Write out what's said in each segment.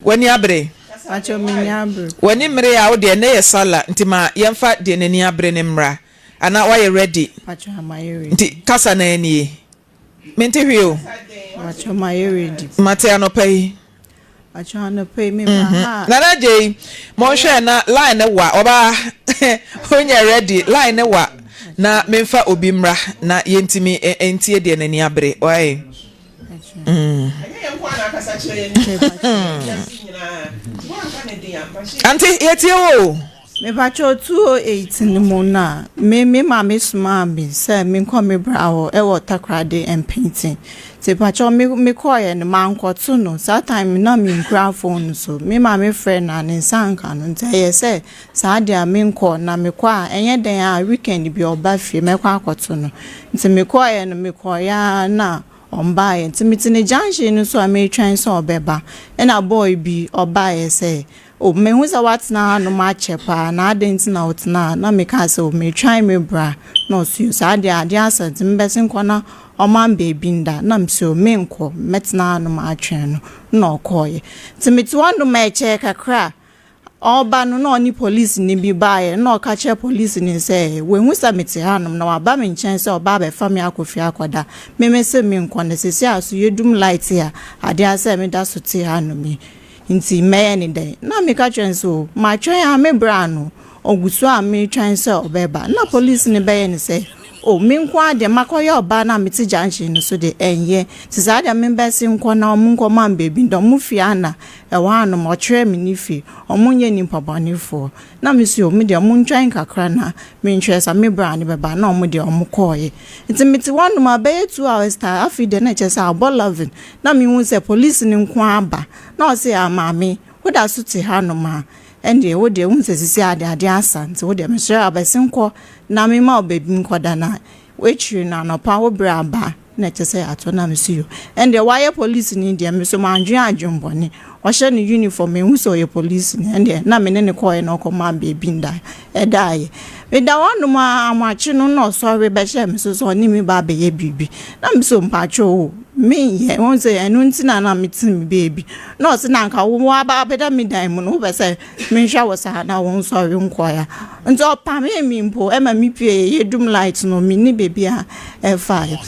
wani abre acho minyabre wani mre ya wo de na ye sala ntima yemfa de nani abre ne mra ana wa ye ready acho amayere nti kasa na ani mente hweo acho amayere di mate anopai acho anopai me ma na je mo hwe na line wa oba onye ready line wa na memfa obi mra na yentimi entie de nani abre oi Auntie, yet you. Me pacho 208 ni mona. Me Maame Frimpomaa say me come me brawo e water crade and painting. Te pacho me koye ni manko no. That time na me grab phone so. Me Maame friend na ni sanka no. Te ye say sa dia me nko na me kwa enye den a weekend bi oba fie me kwa akoto no. Nti me koye no me koya na ombaye nti mitine junction no so ame twan so obeba na boy bi obaye say o me hu za watna no ma chepa na adenti na otna na me ka say o me twan me bra no so sa ade asant mbesin kona o man baby nda na mso me nko metna no ma atwen no okoye nti mitwando ma che kakra Oba no ni police ni bi bae no ka che police ni say we hu sa meti hanom na waba me nchen say oba be fa me akofi akoda me se me nkone sesi aso yedum light ya ade ase me da so ti hanom nti me ni den na me ka twen so ma twen a me bra no ogusu a me twen say obeba na police ni be ni say o me nkwa de makoye oba na meti junction no so de enye ti sa de me be si nkwa na omu nkwa man bebi ndo mu fi ana e wa no mo tire me ni fi omunye ni mpabanifo na me si o me de omu ntwan kakra na me ntwe sa me bra ni beba na omu de omu koye nti meti wanu ma be 2 hours ta afi de na che sa abo loving na me hu se police ni nkwa aba na o se amame wo da so ti ha no ma ende wo de hu se sisi ade asante wo de me sure abesinko na me ma obebi nkoda na wechiri na no pa wo bra ba na chese ato na mesiyo ende why police ni dia me so manjun ajumboni o she ni uniform me hu so ye police ni ende na me ne ko ye no ko ma bebi nda e dai me da wonu ma amachi no no so we be she me so ni mi ba be ye bibi na me so mpacho me ye won say enu ntina na me tin baby no se na nka wo aba beda me dan mu no be say me hwa wo sa na won so we nko ya nzo pa me mpo e ma mi pie ye dum light no me ni baby a e fire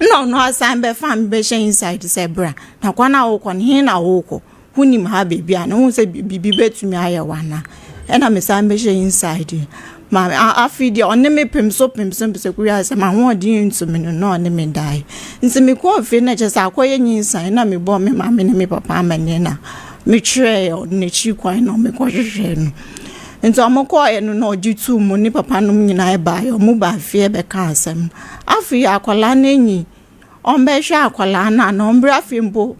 no asan be fam be she inside say bra na kwa na wo ko ni na wo ko hunim ha baby a no say bibi betumi aye wana e na me san be she inside ma afidi onne me pemso kuya se ma ho di ntumi no onne me dai nse me ko fe na che sa akoye nyinsan na me bo me ma me ne me papa amane na me tire ne chi kwan no me ko hwehwe no nso amoko ye no no jitu mu ni papa no nyina e ba yo mu ba fie be ka asem afi akwala na enyi ombe hwe akwala na no mbra fimbo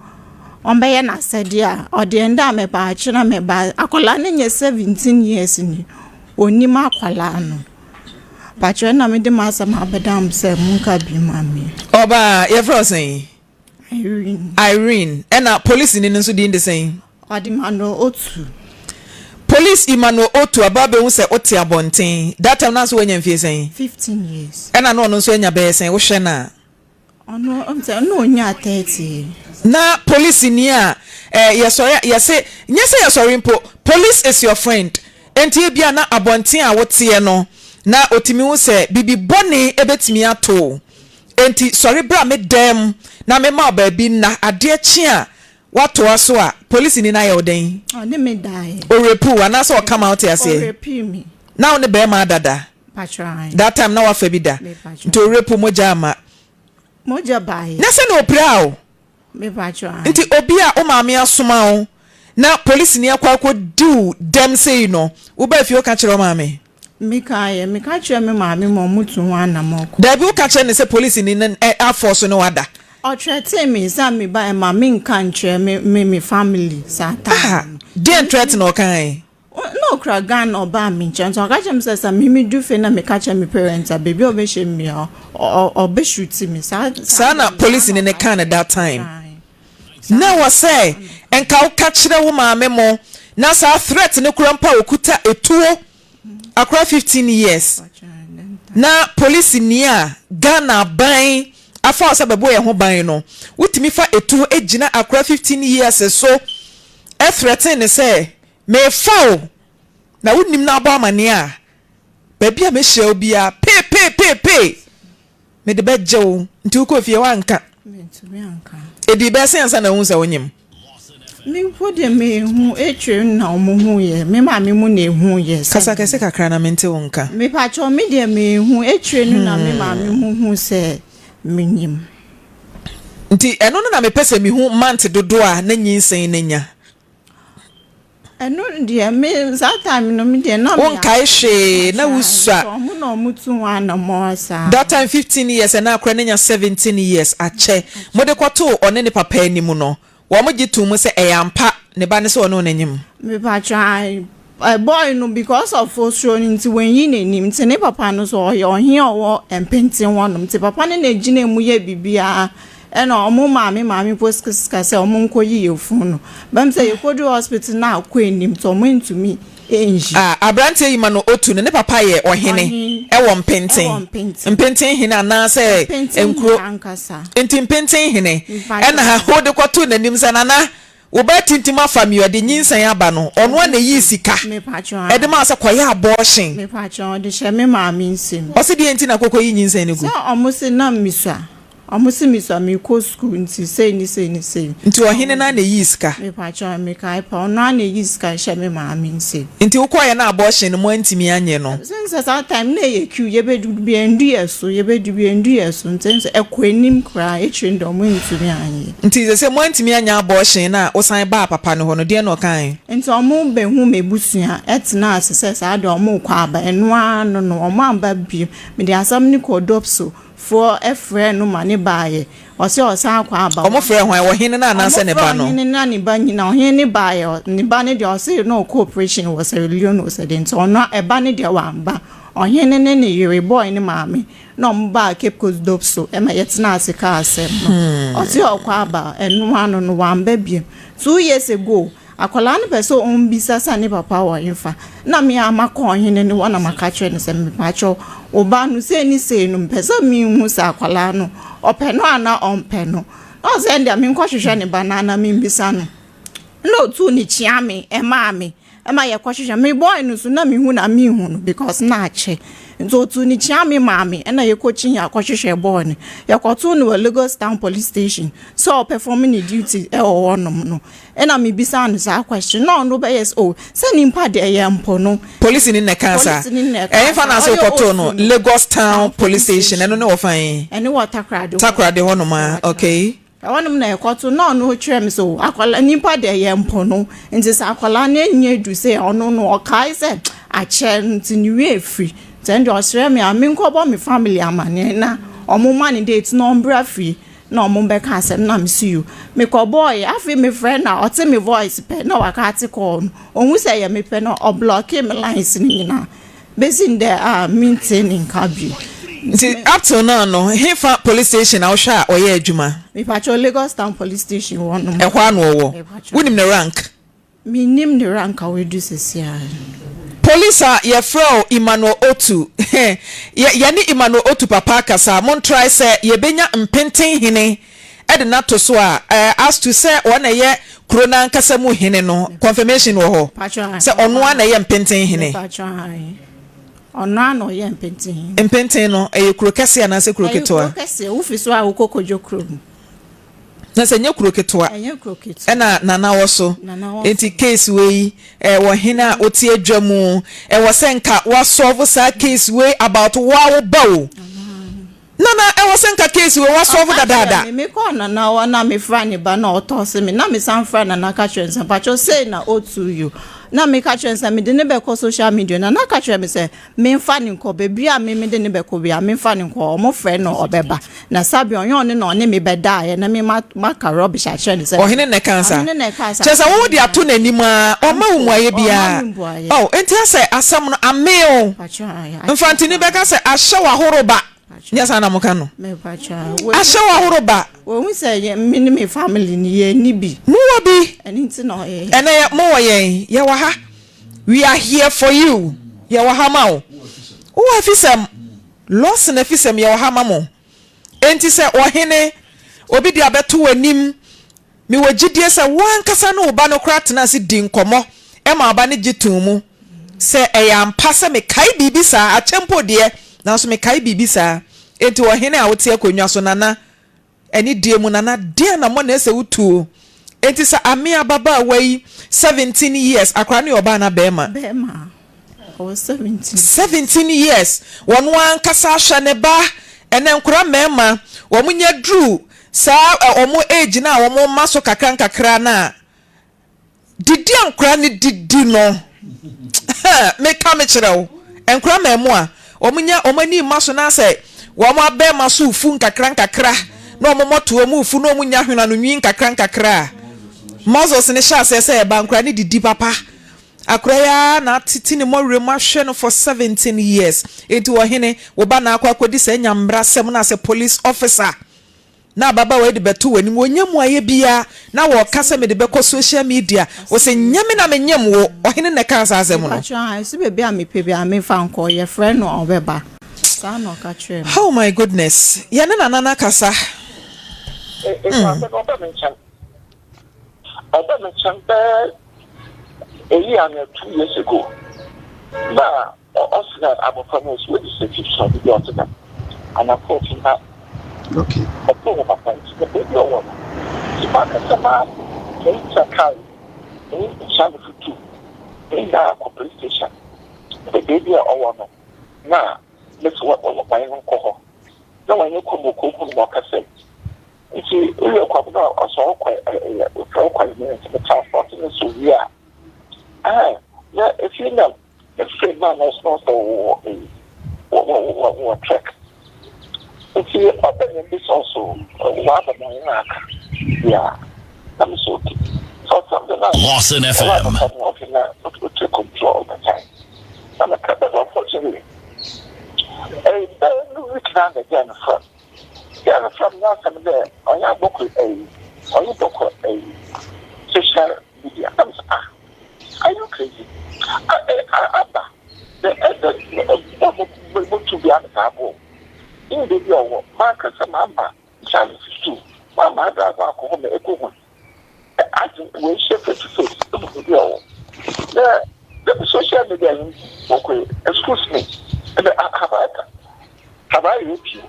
ombe ye na sedia ode nda me ba achira me ba akwala na nye 17 years ni onima akwala no pacho na me de masa ma bedam se munka bi mami oba ye frozen Irene na police ni nso di ndesen odi mano otu police imano otu ababe hu se oti abonten that time na so wanya mfie sen 15 years na no nso anya be sen wo hwe na ono amse no onya 30 na police ni a yese nyese mpo police is your friend enti bia na abonten a wote no na otimi hu se bibi bone ebetimi ato enti sorry bra me dem na me ma ba bi na ade chi a wato aso a police ni na ye oden ne me die Oyerepa ana so come out here say Oyerepa me now ne be ma dada patron that time na wa fa bi da nti Oyerepa moja bai na se no opra o me patron nti obi a o maame asoma o na police ni akwa do dem say no wo ba fi o ka kire o maame me ka kire me maame mo mutu wana moko da bi o ka kire ne se police ni a force no wada o threaten me say me ba ma me nka kire me family sata dey threaten o kan no kra gan oba me nchen so ka chem say me do fe na me ka kire me parents a baby obehye me o be shoot me sa na police ni ne kan at that time na wa say enka o ka kire wo maame mo na sa threat ne kura mpa okuta etuo akra 15 years na police ni a Ghana ban afa sababo ye ho ban no wutimi fa etuo ejina akra 15 years so threaten ne say me foul na wonim na abo amane a baby a me hye obia pe me de beje wo nti wo ko fie wanka mentumi anka edi be sense na hu se wonyim me pode me hu etwe na omo hu ye me ma me mu na hu ye kasa kese kakra na mente wonka me pa cho me de me hu etwe nu na me ma me hu se menyim nti eno no na me pese me hu month dodo a na nyinsen na nya eno de me that time no me de na me won kai hwe na wusua omo na omutu wa na mo sa that time 15 years and na akra na nya 17 years ache mo de kwato one ne papa animu no wo mo gitu mu se eyampa ne ba ne se ono nanyim me pa try boy no because of frustration nti when yi nanim nti ne papa no so ohe owo empentin wonom nti papa ne na gina mu ye bibia ena omo maame poskska se omo nkoyi yefun no bam se yekodu hospital na akwanim to omo ntumi enji abrante yi ma no otu ne papa ye ohene ewo mpentin hene na se enkro enti mpentin hene ena ha hode kwato nanim se nana wo ba tintima fam yo de nyinsan aba no ono na yi sika e de ma se koya abortion me pacho de she me maame nsim o se de enti na kokoyi nyinsan ne gu so omo se na misua omusi misua me ko school nti say ni nti ohene na yi sika me pacho me kai pa ono na yi sika she me maame nsim nti wo koya na abortion no mo antimi anye no since that time na ye queue ye be du bi ndu yeso nti ekwanim kra etwendo mo ntumi anye nti se mo antimi anye abortion na osan ba papa no ho no de no kan nti omo be hu mebusua etna asese sa de omo kwa aba eno ano no omo amba bi me de asam ni ko dopso for a friend no money buy or say or san kwa aba omo frɛ ho wo hene na ananse ne ba no hene na ne ba nyina hene buy ne ba ne de o say no cooperation was a million was a dent or no e ba ne de wamba o hene ne yere boy ne maame no mba Cape Coast dopso e ma yetna asika asem no o say o kwa aba enu ano no wamba bi 2 years ago akola ne peso ombisa sa ne papa wo yinfa na me amakọ hene ne wona makache ne se me pacho oba no se ni se no pesa mi hu sa akola no openo ana ompeno o se ndia me nkohwehwe ne banana me mbisa no no tu ni chiame e ma ye kwohwehwe me boy no so na me hu na me hu no because na ache nzo tu ni chiame maame na ye kochi ya kwohwehwe boy no ye kwoto no Lagos Town Police Station so performing duty e wo no no ena me bisa no sa question no be yes oh se ni mpa de ye mpo no police ni ne kansa e fa na so kwoto no Lagos Town Police Station eno ne wo fan ene wo takrade ho no ma okay awanum na ekoto no twem so akwala nipa de ye mpo no nti sa akwala na nya du se ono no okai se ache nti ni we free then do sere me aminkobo me family amane na omo man date no mbra free na omo be ka asem na me see you me ko boy afi me friend na ote me voice pe na waka ati call onwu se ye me pe na o block me lines ni na bezin there maintaining kabi nti up till now no hefa police station a hwa oye adwuma me pacho Lagos Town Police Station won no e hwa no wo wonim ne rank me nim ne rank a we do sesia police ye fro Emmanuel Otu ye ni Emmanuel Otu papa kasa mon try say ye benya mpenten hene e de nato so a as to say one ye krona nkasa mu hene no confirmation wo ho say ono na ye mpenten hene ono ano ye mpenten no e kro kase ana se kro ketwa kase ufiso a ukokojo kro na se nye kro ketwa na nana wo so enti case we wo hena oti adwamu wo senka wa solve sa case we about wa bawo nana wo senka case we wa solve dada me ko nana wa na me fra ni ba na oto se me na me san fra na ka twensa pa cho say na otu you na me ka twensa me de ne be ko social media na ka twensa me say me fa ni ko be bia me de ne be ko bia me fa ni ko mo frɛ no obeba na sabi onyo ne no ne me be da ye na me maka rubbish a twensa say ohene ne kansa chesa wo di ato nanim a o ma wo muaye bia oh enti ase asam no ameo mfantini be ka say ahye wa horoba nyasa na muka no me pacha ahye wa horoba wo hu say me family ni ye ni bi mu obi eni ti no ene mo wo ye wa ha we are here for you ye wa ha ma wo Afisem Lawson Afisem ye wa ha ma mo enti se ohene obi dia beto wanim mi wajidie se wan kasa no oba no kra tena se di nkomo e ma oba ne gitumu se eya mpa se me kai bibi sa achempo de na so me kai bibi sa enti wo hene a wote akonwa so nana eni die mu nana de na mo na ese wutu enti sa ame ababa wai 17 years akra ne oba na bema I was 17 years won wan kasa hwa ne ba ene nkura mema wo munya dru sa omo age na omo maso kakra na didi ankura ne didi no me kame chirawo enkura memo a omunya omani maso na say wo mo abe maso ufu kakra na omo moto omo ufu na omunya hwena no nwin kakra Moses ne sha say e ba ankura ne didi papa akura ya na titi ne morem ahwe no for 17 years enti wo hene wo ba na akodi say nyambra sem na say police officer na baba we de beto wani wonyam aye bia na wo kasa me de be ko social media wo se nyame na menyam wo ohene ne ka sa asem no se be bia me pe bia me fa nko ye friend no obeba sa no ka chere oh my goodness ye ne nana kasa Oba mention a year and 2 years ago. Now, also abofamos with the fifth of the autumn, and I'm quoting her. Okay. A poor of the baby or woman. The market of man, it's a car, in Channel 2, in the police station. The baby or woman. Now, let's what my uncle. No one you come walk a set. It's a real couple of so quite minutes of transporting so yeah. Yeah, if you know, the free man is not a track. If you are this also, one of my yeah, I'm so so something like Lawson FM. To control the time. I'm a couple of unfortunately. A very weekend again from. Yeah, from now some there, I have book a social media. Are you crazy? The to be answerable. In the video, Marcus and Mama, Charles too. Mama, that's our home. I think we shift it to face the video. The social media, okay, excuse me. Have I hit you?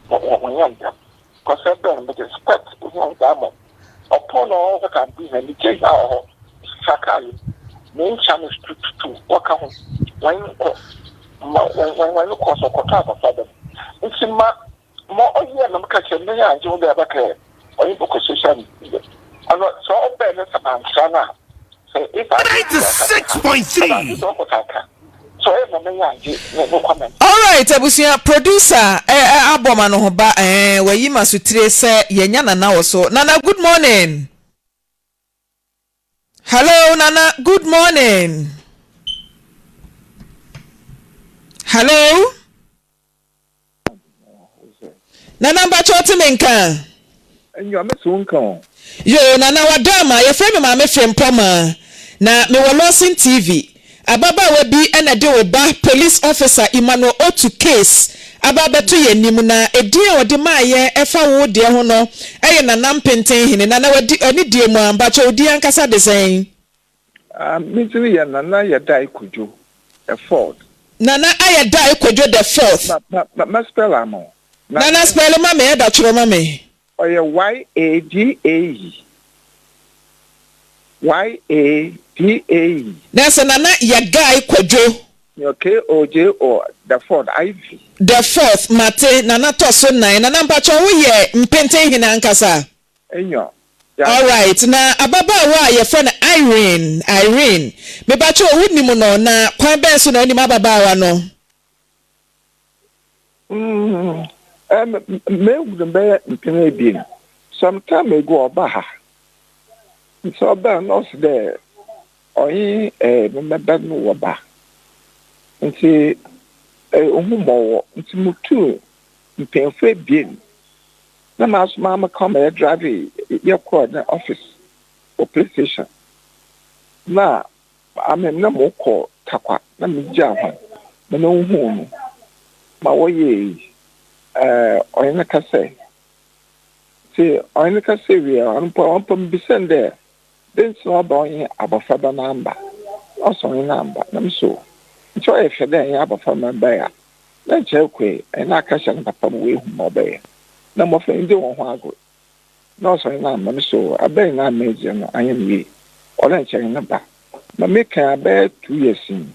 Because I've been with respect with one diamond. Upon all that can be, and the case now, Sakali, main channel to work out when you cause a quarter for them. It's in my more year, I'm catching me and you there back here, or you book a social media. I'm not so bad as a man, Sana. Say, if I 96.3. All right, abusia producer aboma no hoba wayi masutire se yenya nana woso nana good morning. Hello nana good morning. Hello nana ba choti menka enyo mesunka yo nana wadama ye frame Maame Frimpomaa na me Lawson TV ababa we bi ena de we ba police officer Emmanuel Otu case ababa to ye nim na edin odi maaye efa wo de ho no eye na nampenten hene na wadi ani die mu amba cho odi ankasa de sen mitini ya nana ya dai kujo a ford nana aya dai kujo the fourth ma spell amo nana spell ma me da chiro ma me oye YADAE. Nasa nana ya guy kwadwo. Okay, OJ or the fourth IV. The fourth mate nana to so nine nana mpacho wo ye mpente hina ankasa. Enyo. All right, na ababa wa ye friend Irene. Me bacho wudni mu no na kwan ben so na oni ababa wa no. Me would be mpene bi. Some time ago oba. So ben us there. Oyi member no waba. Nti ohumo nti mutu mpenfo bien. Na mama come drive your call the office or police station. Na amem na mo call takwa na mi ja ho. Na no hu ma wo ye oyi na ka say See, I only can say we are on Bissend there. Then so about Abafaba number. Also in number, I'm so. So if you're there, Abafaba bear. Then check way, and I catch an papa way more bear. No more friend do one go. No, so I'm so. I bear not major, I am we. Or then check number. But make a bear 2 years in.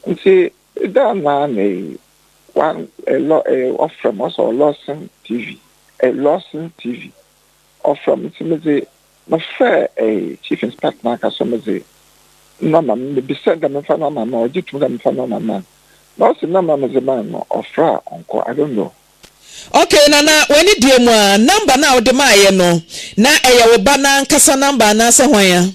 And see, that man a off from us or Lawson TV. A Lawson TV. Or from Timothy, my fair a chief inspector, Casomazzi. No, man, be sent them in front of my or did to them in front of my man. Lawson, no, man, is a man or fra, uncle, I don't know. Okay, Nana, when you dear one, number now, the Maya no. Na a banana casa number, Nasa Waya.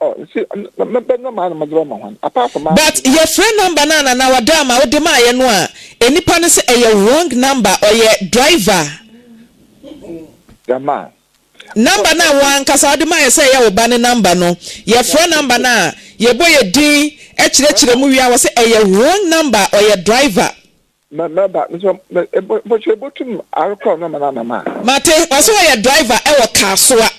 Oh, see, no man, my drama one. Apart from but your friend number, Nana, now a dama, or the Maya no. Any panis a wrong number or your driver. The man. Number na one kasa de man say ya oba ne number no your phone number na ye boy ye din e kire mu wi a say a wrong number or your driver but you able to call number na ma mate was your driver e wo kasoa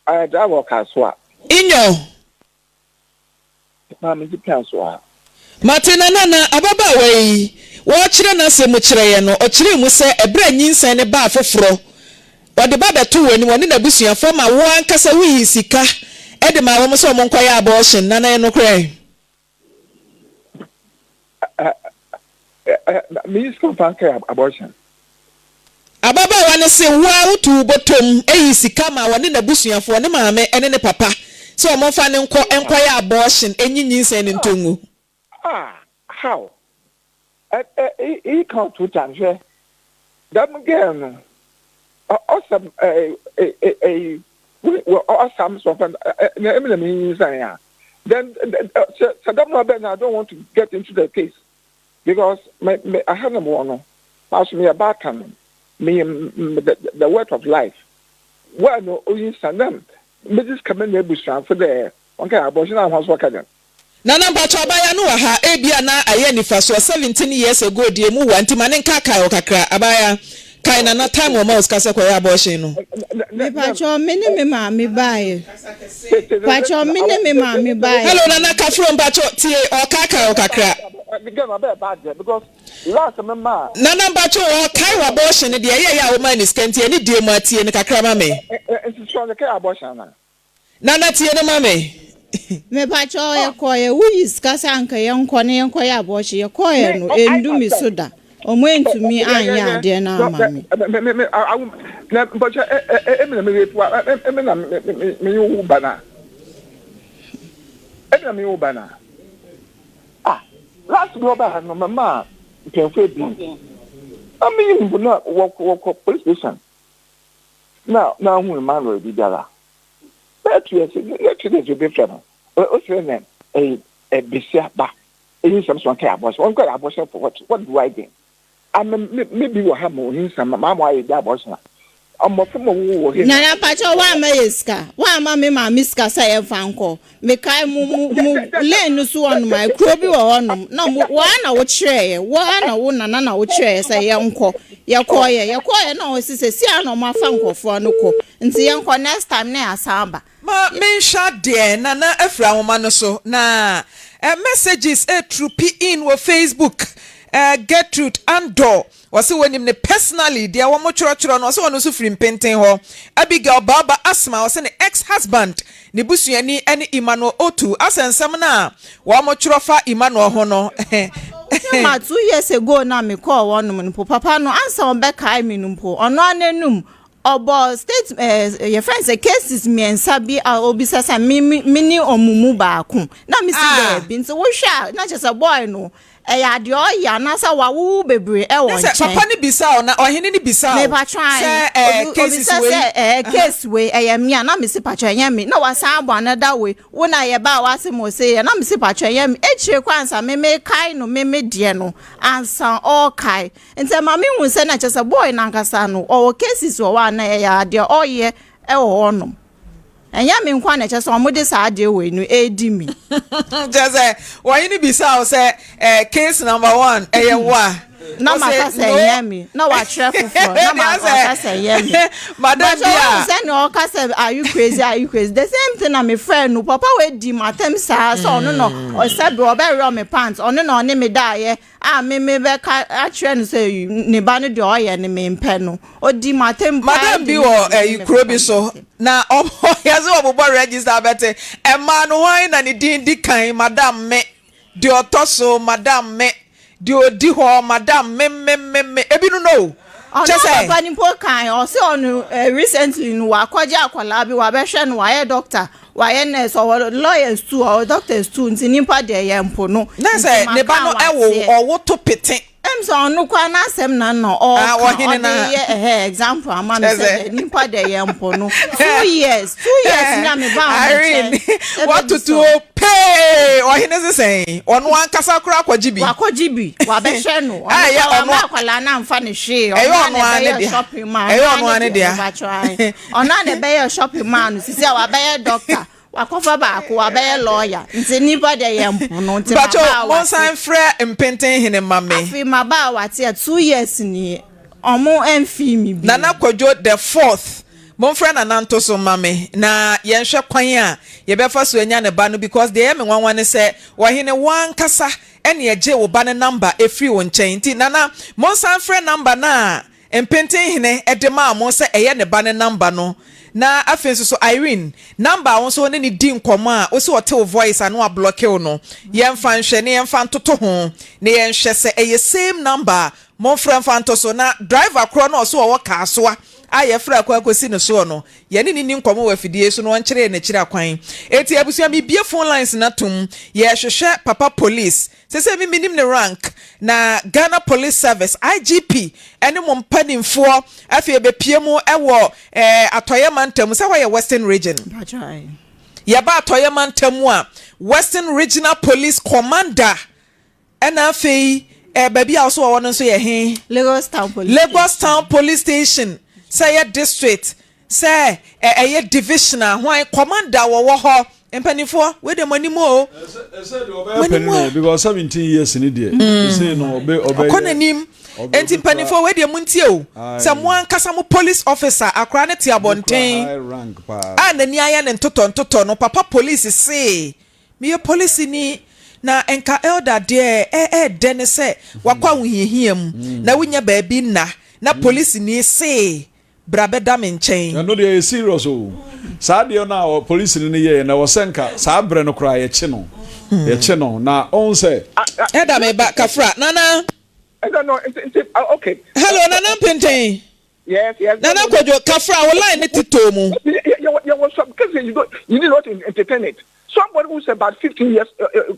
I drive kasoa inyo ma me di kasoa mate na ababa we wo kire na se mu kire ye no o kire mu se ebra nyinsan ne ba afoforo wade baba to wani wani na busuafo ma wo ankasa wi sika e de ma wo so mo nkoya abortion na na no krai me is confirm abortion ababa wani se wo utu botom e sika ma wani na busuafo ne maame ene ne papa so mo fa ne nkoya abortion enyinyin se ne ntongu how he count 2 times that girl awesome awesome so then I don't want to get into the case because I have no one pass me about me the word of life well no you send them this coming for the okay abortion I was working Nana Bachabaya no ha ebia na aye nifa so 17 years ago die mu wanti mane nkaka okakra abaya kaina na time o mouse kase kwa abortion no me pacho mene me ma me bae pacho mene me ma me bae hello nana ka from pacho tie okaka okakra because last mama nana pacho o kai abortion de ye ya o man is kenti ani die mu atie ne kakra ma me it's so the kai abortion na nana tie ne ma me me pacho ye koye wi skasa anka ye nkone ye koye abortion ye koye no endu mi soda Omwentumi anya de na mami. Na but me you bana. Me you bana. Last global no mama can fe bi. I mean you not walk police station. Now who man will be there. But you say be friend. O say a bisia ba. You some care about one got abortion for what do I do? I maybe we have more in some mamma why that was not. I'm from a war. Nana Pacho, why Mayeska? Why mammy, my miska say a fanco? Make I lend so on my crobby or on them. No, one I would share, one I wouldn't, and I would share, say uncle. Your choir, no, sister, see, I know my fanco for no co. And see uncle next time near Samba. Ma me shot dear nana efra woman so na messages true in wo Facebook Gertrude Andor wase wonim ne personally dia wo mo choro no wase wono so firi mpenten ho Abigail Baba Asma wase ne ex-husband ne busuani ene Emmanuel Otu asensem na wo mo choro fa Emmanuel ho no ma 2 years ago na me call one mpo papa no answer on back kai me mpo ono anenum obo state your friends the cases me ensabi obisa sa mini omumu ba ko na me see there bi nso wo hwa na chese boy no ya de o ya na sa wa wu bebre e won chen papa ni bisa na ohene ni bisa me pa try cases we case we ya me na me see pa try ya me na wa sa abo na da we wo na ye ba wa se mo say na me see pa try ya me echire kwansa me kai no me die no ansa all kai nte ma me hu se na chese boy na nkasa no o cases wo wa na ya de o ye e wo no enya me nkwa na chese omode sa de we no edi mi just why ni bisa o say case number 1 wa na makasa yemi na wa traffic for na makasa yemi madam bia say no kasa are you crazy the same thing na me friend no papa we di matem sa so no o say be obewe me pants ono no ne me dae me be ka a trend say ne ba no de oye ne me mpe no o di matem madam bi wo krobi so na yazo obobo register bete e ma no wan na ne din di kan madam me de otoso madam me de odi ho madam me ebi no just say papa ni po kan o se onu recently no akwaje akwala bi wa be hwe no wa doctor wa nurse or lawyers too or doctors too nti nimpa de ye mpo no na say ne ba no owo to pete so no kwa na asem na no o example ama me say nimpa de ye mpo no 2 years na me ba what to do pay o hine se say onu ankasa kura akwajibi wa be hwe no onu akwala na mfa ne hwe onu ane dia onu ane dia onu ane be shopping man sisi wa be doctor wakofa ba ko wa be lawyer nti nipa de ye mpo no nti ba ba mo san frɛ mpenten hene mame afi ma ba wa te 2 years ni omo emfi mi bi nana kwadwo the 4th mo frɛ nana nto so mame na ye nhwɛ kwan a ye bɛfa so anya ne ba no because de ye me nwanwa ne sɛ wa hene wan kasa ene ye wo ba ne number efri wo nkyɛn nti nana mo san frɛ number na mpenten hene edema mo sɛ eye ne ba ne number no na afenso so Irene number won so ne di nkomo a o se o te voice anu a block you no yemfa nhwe ne yemfa ntoto ho ne yenhwe se eye same number mo frem fa nto so na driver kro na o so wo ka so a aye fra kwa kosi ne so no ye ne ni nkomo wa fidie so no on kire ne kire akwan eti abusua mi bie phone lines na tum ye hwehwe papa police se mi minim ne rank na Ghana Police Service IGP ene mo mpanimfo afie be pie mu ewo atoye mantam se ho ye Western Region ye ba atoye mantam a Western Regional Police Commander ena afei baby also wo no so ye he Lagos Town Police Station say ye district say ye divisional why commander wo ho empanifo we de monimo because 17 years in there say no obe konanim enti empanifo we de muntie o say mo ankasa mo police officer akra ne ti abonten nani aya ne ntoto no papa police say me police ni na enka elder de de ne say wakwa wohihiam na wonya ba bi na police ni say brabeda me nchen no dey serious o saade na police ni ye na wo senka sa bre no kra ye chi no na on say eda me ba kafra nana I don't know okay hello nana penten yes nana kojo kafra wo line ni tito mu you was because you need not to entertain it. Somebody who said about 15 years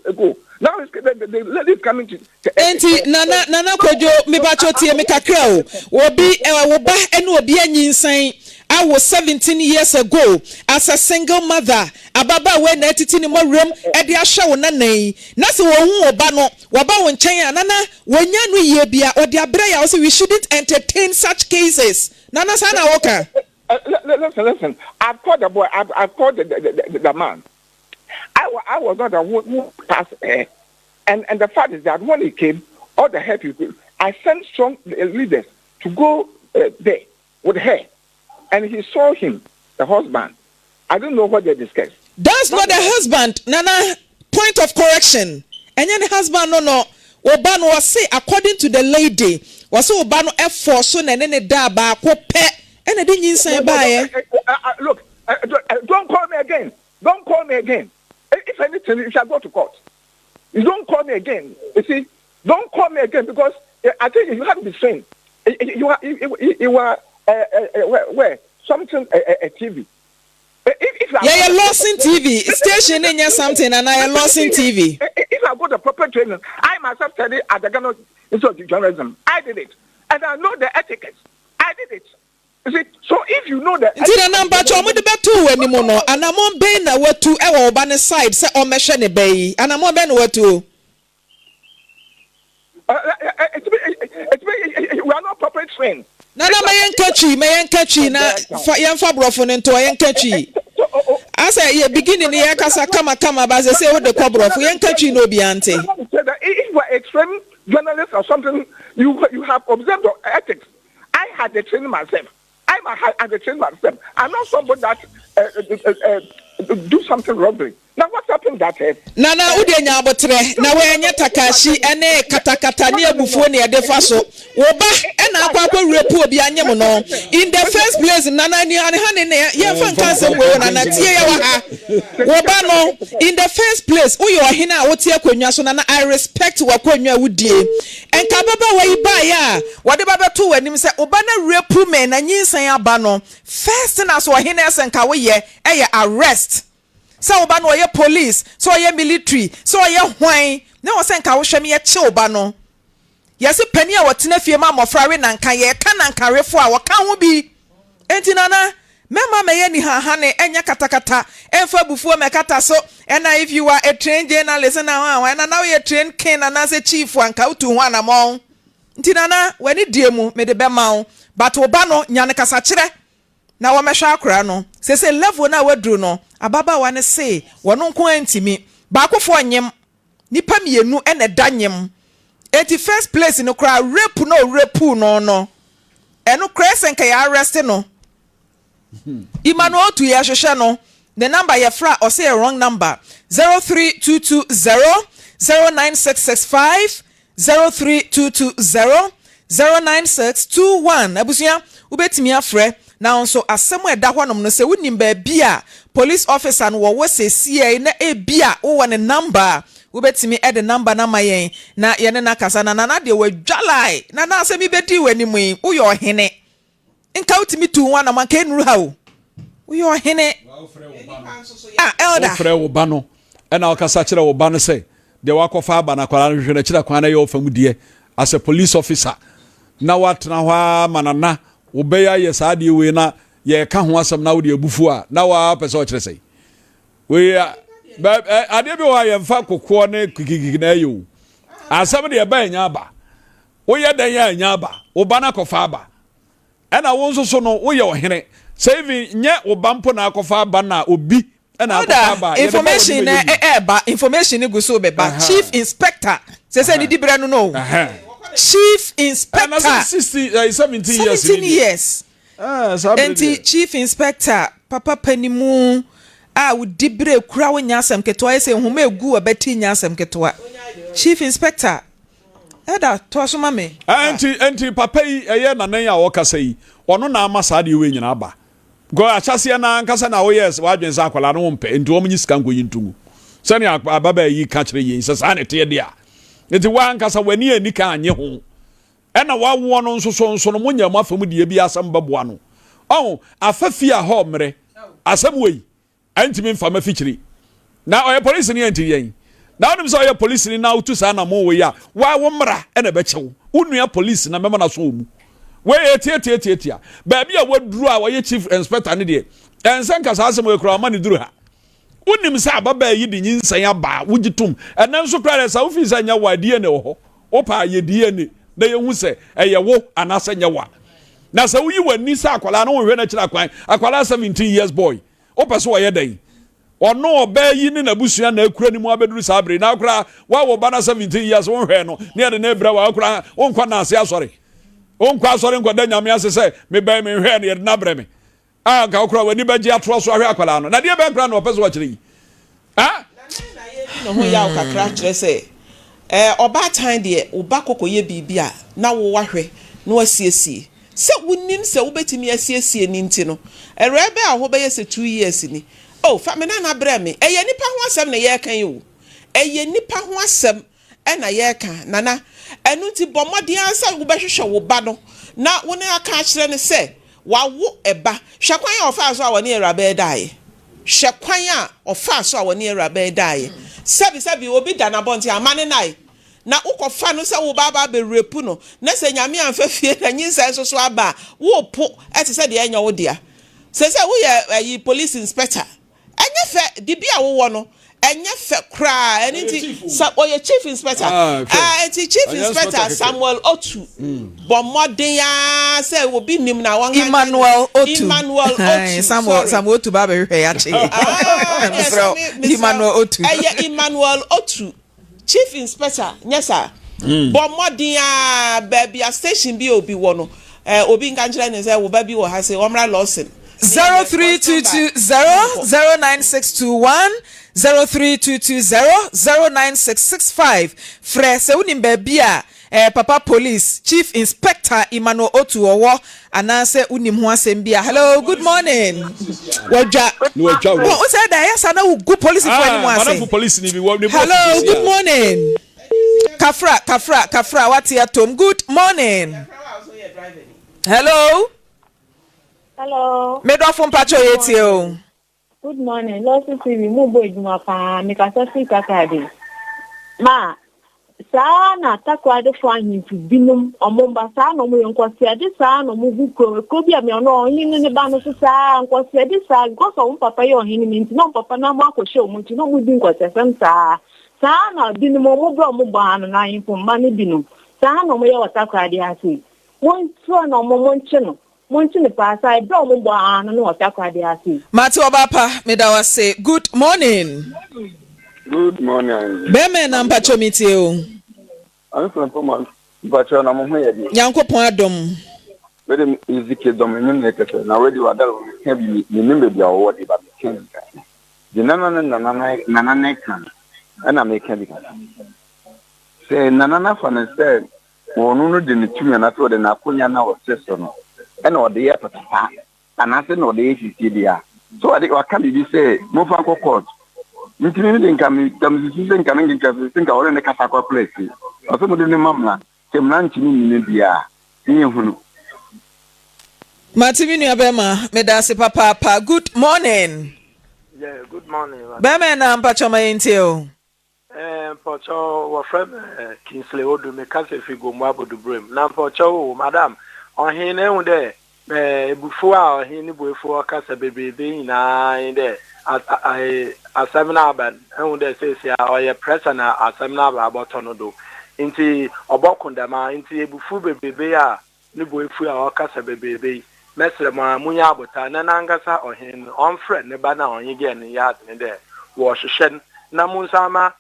ago. Now the lady is coming to enti nana kojo me ba chotie me kakra o obi wo ba ene obi anyinsan I was 17 years ago as a single mother ababa we na titi ni morem e de ahwe wo nanan na se wo hu oba no wo ba wo nchen nana wonya no ye bia o de abre ya we shouldn't entertain such cases nana sana woka listen I've called the boy I've called the man I was not the one who passed and the fact is that when he came all the help people I sent strong leaders to go there with her. And he saw him, the husband. I don't know what they discussed. That's not the husband. Nana, point of correction. And then the husband, no. Obano was say, according to the lady, was so Obano F4 soon and then a daba, and I didn't say by. Look, don't call me again. Don't call me again. If anything, you shall go to court. You don't call me again. You see, don't call me again because I think you have to be trained. You are. Where something a TV. If Lawson TV station in something and I Lawson TV. If I got the proper training, I myself studied at the Ghana Institute of Journalism. I did it, and I know the etiquette. I did it. You see, so if you know the etiquette, number chomo de betu anymore no, and I'm on be na what to ewo bane side say o meshe ne be, and I'm on be what to. We are not properly trained. Nana mayen catchy na yemfa brofo nto yen catchy asa ye beginning ye kasa kama ba say we de kwa brofo yen catchy no bi ante if we are extreme journalist or something, you have observed your ethics. I had the training myself. I had the training myself. I'm not somebody that do something wrongly. Now what happened that Nana udenya abotre na wenye takashi ene katakata ni ebufuo ne edefa so woba ena akwa repu obi anyem no in the first place nana ni ane ne ye fa nkanse wo nana tie ya wa ha woba no in the first place uyo ohina a wotie akwanwa so nana I respect wakwanwa wudie enka baba wa iba ya wode baba to wanim se oba na repu me na nyinsan aba no first na so ohina esenka wo ye arrest. So oba no ye police, so ye military, so ye hwan. Na wo senka wo hwem ye che oba no. Yesi pani a wotena fie ma mofra we nanka ye ka nanka refo a wo ka ho bi. Enti nana, mema me ye ni ha ne enya katakata, emfa bufuo me kata so. And if you are a trained journalist na now you trained king and as a chief anka utu ho anamon. Enti nana, weni die mu me de be ma wo. But oba no nyane kasa kire. Na wo mehwa akora no se level na wadru no ababa wa ne se wono nko antimi ba akofo nyem nipa mienu ene danyem 81st place no kra rape no eno kresen ka ya arrest no Emmanuel to ya hwehwe no the number ya fra or say a wrong number 03220 09665 03220 09621 abusia ubetimi afre now so asemo eda hwanom no se wonim ba bia police officer no wo sesie na e bia wo ne number wobetimi e de number na mayen na ye ne nakasa na na de wadwalai na na asemi bedi wanimu wo yo hene nka utimi tu wana man ka nuru ha wo yo hene elder ofre wo ba no e na okasa kire wo ba no se de wakofa aba na kwara no hwe na kire kwan na ye ofam die as a police officer na watna hwa manana obeya ye saade we na ye ka ho asem na wo de abufu a na wa pese o kire sei we ade bi wa ye mfa kokko ne kikiki na yo asem de ba nya ba wo ye dan ya nya ba wo ba na kofa aba e na wo nso so no wo ye ohene save nye wo ba mpo na kofa aba na obi e na kofa aba information ba information go so be ba chief inspector say ni dibra no chief inspector 17 years enti chief inspector papa panimu a udibre kura wonya asem keto ayese homa egu abati nya asem keto chief inspector eda to so mame enti papa yi eye nanan a wokasa yi ono na ama saade we nyina ba go achase na nkasa na wo yes wadwensa akwala no mpe enti wo mnyi sika ngoyi ntumu sani ababa yi ka kire yi sesa ne te dia enti wa nkasa wani ani ka anye ho ena wa wo no nso no munya mu afam die bi asam baboa no afafi a ho mre asam wei antimi mfama fikiri na oye police ni enti yen na onim so oye police ni na utu sa na mo we ya wa wo mra ena be chew unua police na mema na so mu we etia ba bia waduru a oye chief inspector ne de ensen kasa asam we kura ma ne duru ha unim sa baba yi di nyinsan aba wugitum ena nso kra sa ofi sa nya wadie ne ho opa ye die ne na ye hu se eye wo anasa nya wa na sa wuyi wani sa akwala na wo hwe na kira kwan akwala 17 years boy opa so ye dan ono oba yi ni na busua na akura ni mu abeduru sabre na akura wa wo ba na 17 years wo hwe no ne de na ebra wa akura wo nkwa na ase asore wo nkwa asore nkwa da nyame ase se me ba me hwe ne de na bre me a ka akura wani ba gi atro so ahwe akwala no na de ba nkra na opa so wa kire yi ha no ho ya kakra kire se oba time de oba kokoye bibia na wo wahwe na wasiesie se wonim se wobetimi asiesie ni nti no erebe a ho be ye se 2 years ni fa me na bre me eye nipa ho asem na ye kan yo eye nipa ho asem na ye kan nana enu ti bomodi ansa wo behwehwe wo ba no na wo ne aka kire ne se wawo eba hwekwan ya ofa so a woni erabe dai hwekwan a ofa so a woni erabe dai sabi obi dana bonti amane nai na ukofa no se wo baba be repu no na se nyame amfafie na nyinsa so aba wo po ete se de enya wo dia se wo ye police inspector enya fe di bia wo no enya fe kra anything oye chief inspector chief inspector Samuel Otu bomodin ya se obi nim na wan Emmanuel Otu Samuel Otu baba hwe ya chi Emmanuel Otu Emmanuel Otu chief inspector nyesa But more dear baby a station be obi wono. Obi nkanjira ne say wo ba bi wo ha say Omra Lawson. 0322009621 0322009665 frɛ sɛ wonim baabi a papa police chief inspector Emmanuel Otuowo anase unim ho asɛm bia. Hello, good morning. Wodwa wo say da yesa na wo good police for anyone say. Hello, good morning. Kafra what here Tom? Good morning. Hello. Hello. Medofon pacho yetio. Good morning. Lawson TV mo boy duma pa me ka so kakade. Ma saa na takwade fo ahimfu binum omomba saa no mo yenkwase ade saa no mo buko ko bia me no yin ne ba no saa nkwase ade saa go so papa ye ohin mi nti no papa na mo akɔhye o mo nti no mo di nkwase sam saa na binum mo bro mo ba no na ahimfu ma ne binum saa no mo ye watakwade ase won so no mo nche no Montini pass, I brought me one and what I cried. Mati Obapa, Medawase, good morning. Good morning. Bemen and Pachomitio. I'm from Poman, but you're not here. Yanko Poadom. Very easy kid dominated. Now, already what have you remember your what about the king? The Nana can, and I make chemical. Say Nana fan said, or no, didn't you and I told an Apunya now sister. And or the air and I said no the ACCDR. So I think what can you say? Move on court. You think coming think I already make a sacred place. Or some of the mamma came lunching in India. Martin Abema, Medase Papa, good morning. Yeah, good morning. Bemen and Pachoma Intio. Pocho, our friend Kingsley Odu, me can't say if you go Mabo to Brim. Now, Pocho, madam. On here now there, before he knew before Casa baby na in there a seminar band, and they say, or a press and a seminar about Tonodo. Into a bokundama, into a bufu baby, new boy for our Casa baby, Messer Munya Bota, Nanangasa or him on friend, the banner on again in yard in there. Wash shen, Namusama,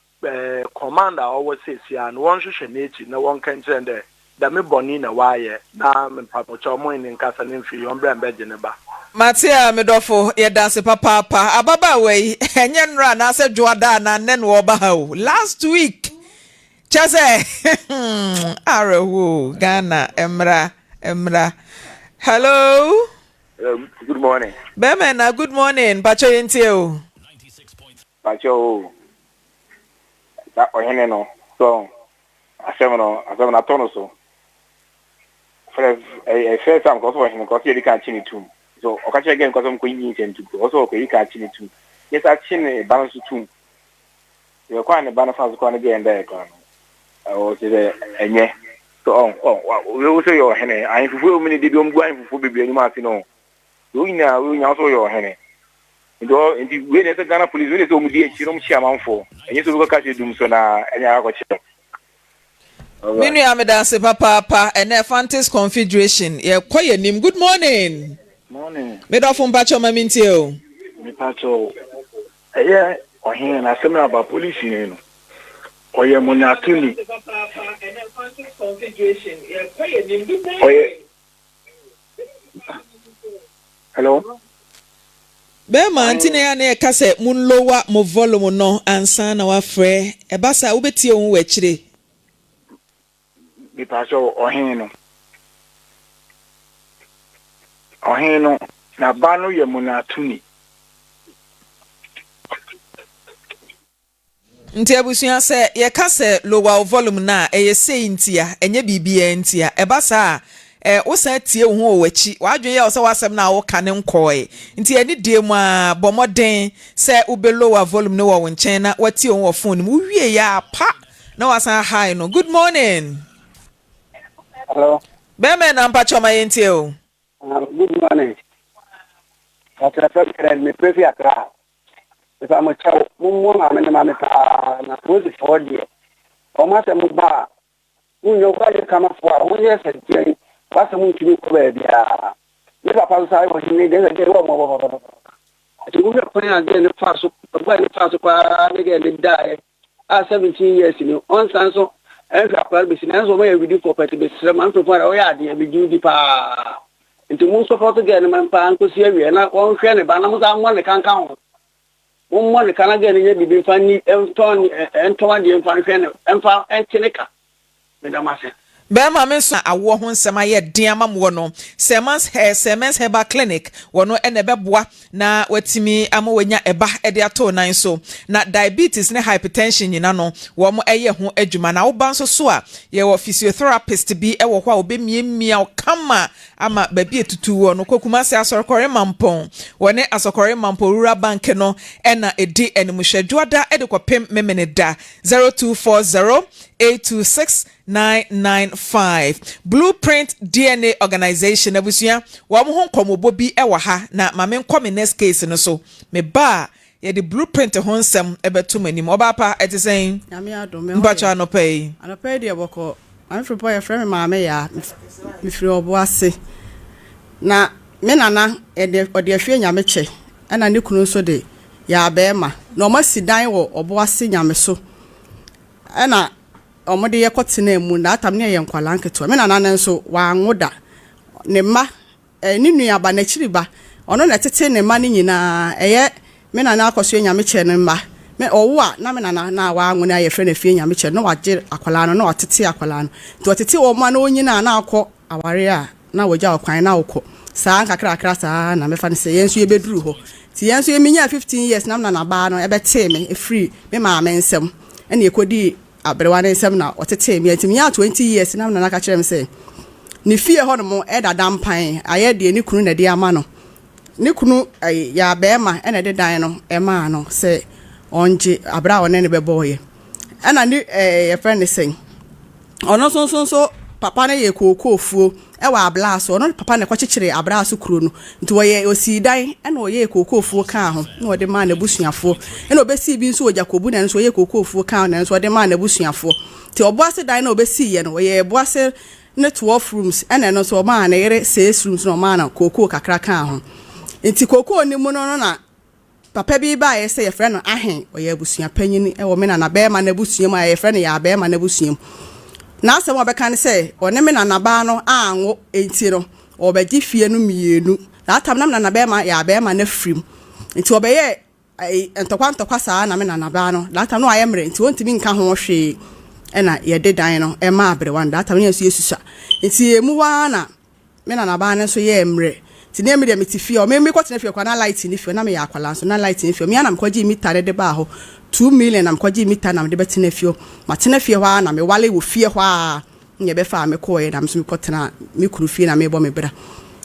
commander always says, and one should nature, no one can send there. Da me boni na waye na me papocho mo ni nkasa ne mfi yombra mbeje ne ba Matia medofo ye dance papa ababa we enye nra na se dwoada na ne no oba ha o last week chase arawo Ghana emra hello good morning Bemena good morning pacho yentio pacho da ohene no so asem tono so first time because you can't chin it too. So, okay, again, because I'm going to also you can't chin it too. Yes, I chin a balance too. You're quite a balance of going again there. I was there, and yeah. So, we also your henny. I feel many did don't go for baby and Martino. We also your henny. And when it's a Ghana police, when it's only she don't share amount for. And you look at you doom so now, and I got you. Minu amedase papa ene Fantasy Confederation ye koye nim good morning medofo pacho mamintio me pacho ohin na seminar about police no oye monatuni ene Fantasy Confederation ye koye nim good morning hello be man tine ya na kase mun lower mo volume no ansa na wa frɛ ebasa wo betie wo wachire because ohino na banu ye munatuni nti abusua se ye ka se lower volume na eye sei ntia enye bibia ntia ebasa wo sa tie wo ho wachi wadwe ye so wasem na wo ka ne nkoe nti eni die mu a bomoden se ube lower volume no wo nchen na watie wo phone mu wie ya pa na wasan high no good morning. Hello. Beme na mpachoma yentio. Good morning. After me prefi akra. If I'm a child, mama pa na pose for die. O ma se mu ba. Unyo kwa je kama for. Unyo se tie. Wasa mu kini ko be bia. Ni papa sai wo ni de wo mo. Ati ku ko ni age ni fa so. Ba ni fa so kwa ni ge ni dai. 17 years ni on sanso Ensa kwa besi na nso mo widi property besi man to for o ya de be di pa nti mo support ge ne man pa nkosi awie na won hwe ne ba na mo za mo ne kankan ho mo ne kana ge ne nya bibi fa ni enton de enfa hwe ne enfa entineka me da mase Bema me so awo ho nsema ye den amamo no Semans Herbal Clinic wono ene beboa na watimi amawanya eba ede ato nan so na diabetes ne hypertension nyina no wo mo eye ho adwuma na wo ban so a ye wo physiotherapist bi e wo ho a obemiemia kama ama babi etutu wo no kokuma se asorokore mampon wone asokore mampon rural bank no ena edi enmuhwadwoada ede kopem memene da 0240-826-995 Blueprint DNA Organization abusua wo mo ho komobo bi e wa ha na mame nkome next case no so me ba ye the blueprint ho nsem ebeto manim oba pa etisen nyame adome mbacha no pay de boko Maame Frimpomaa ya frame maame ya mi firi obo ase na me nana ode ahwe nyame che ana ne kunu so de ya beema na o masidan wo obo ase nyame so ana omode ye kotena mu na atam ne ye nkwala nketo me nana nso wa anwoda ne ma ni nuaba na chiriba ono na tete ne ma ni nyina eye me nana akoso nyame che ne ma me owo a na me nana na wa anwo na ye fre na fie nyame che no waje akwala no na watete akwala no to tete wo ma na onyina na akọ aware a na wagya okwan na okọ saa kakra saa na me fa ne se yenso ye beduru ho ti yenso ye minya 15 years na na ba no ebe te me free me ma me nsem ene ekodi abrewa ne nsem na otete me ntimi ya 20 years na na ka kire me se ni fie ho no mo edada mpan aye de ni kunu na de ama no ni kunu ya beema ene de dan no ema no se onje abra one ne beboye ana ni ye friend say ono so papa ne ye kokofuo e wa abla so ono papa ne kwakekere abra so kuro no nti wo ye osidan ene wo ye kokofuo kan ho na wo de ma na busuafo ene obesi bi nso oja kobu na nso ye kokofuo kan na nso wo de ma na busuafo ti oboase dan na obesi ye no wo ye boase ne 12 rooms ene no so ma na yere 6 rooms no ma na koko kakra kan ho nti koko ni mu no na papa bi ba ye se ye frɛ no ahen oye abusua panyini e wo me na be ma na busua mu ye frɛ no ya be ma na busua mu na asem obeka ne se one me na ba no anwo enti no obegi fie no mienu that time na be ma ya be ma na frim enti obeye entokwa saa na me na ba no that time no ayemre enti wontimi nka ho hwe e na ye de dan no e ma abre wan that time yesu yesusa enti emu wa na me na ba no so ye emre ti na me de metifie o me kwotena fie kwa na light ni fie na me ya akwala so na light ni fie me na mkwaji mita de ba ho 2 million na mkwaji mita na me de betena fie ma tena fie hwa na me wale wo fie hwa nye be fa me koye na mso mkotena me kuru fie na me bo me bra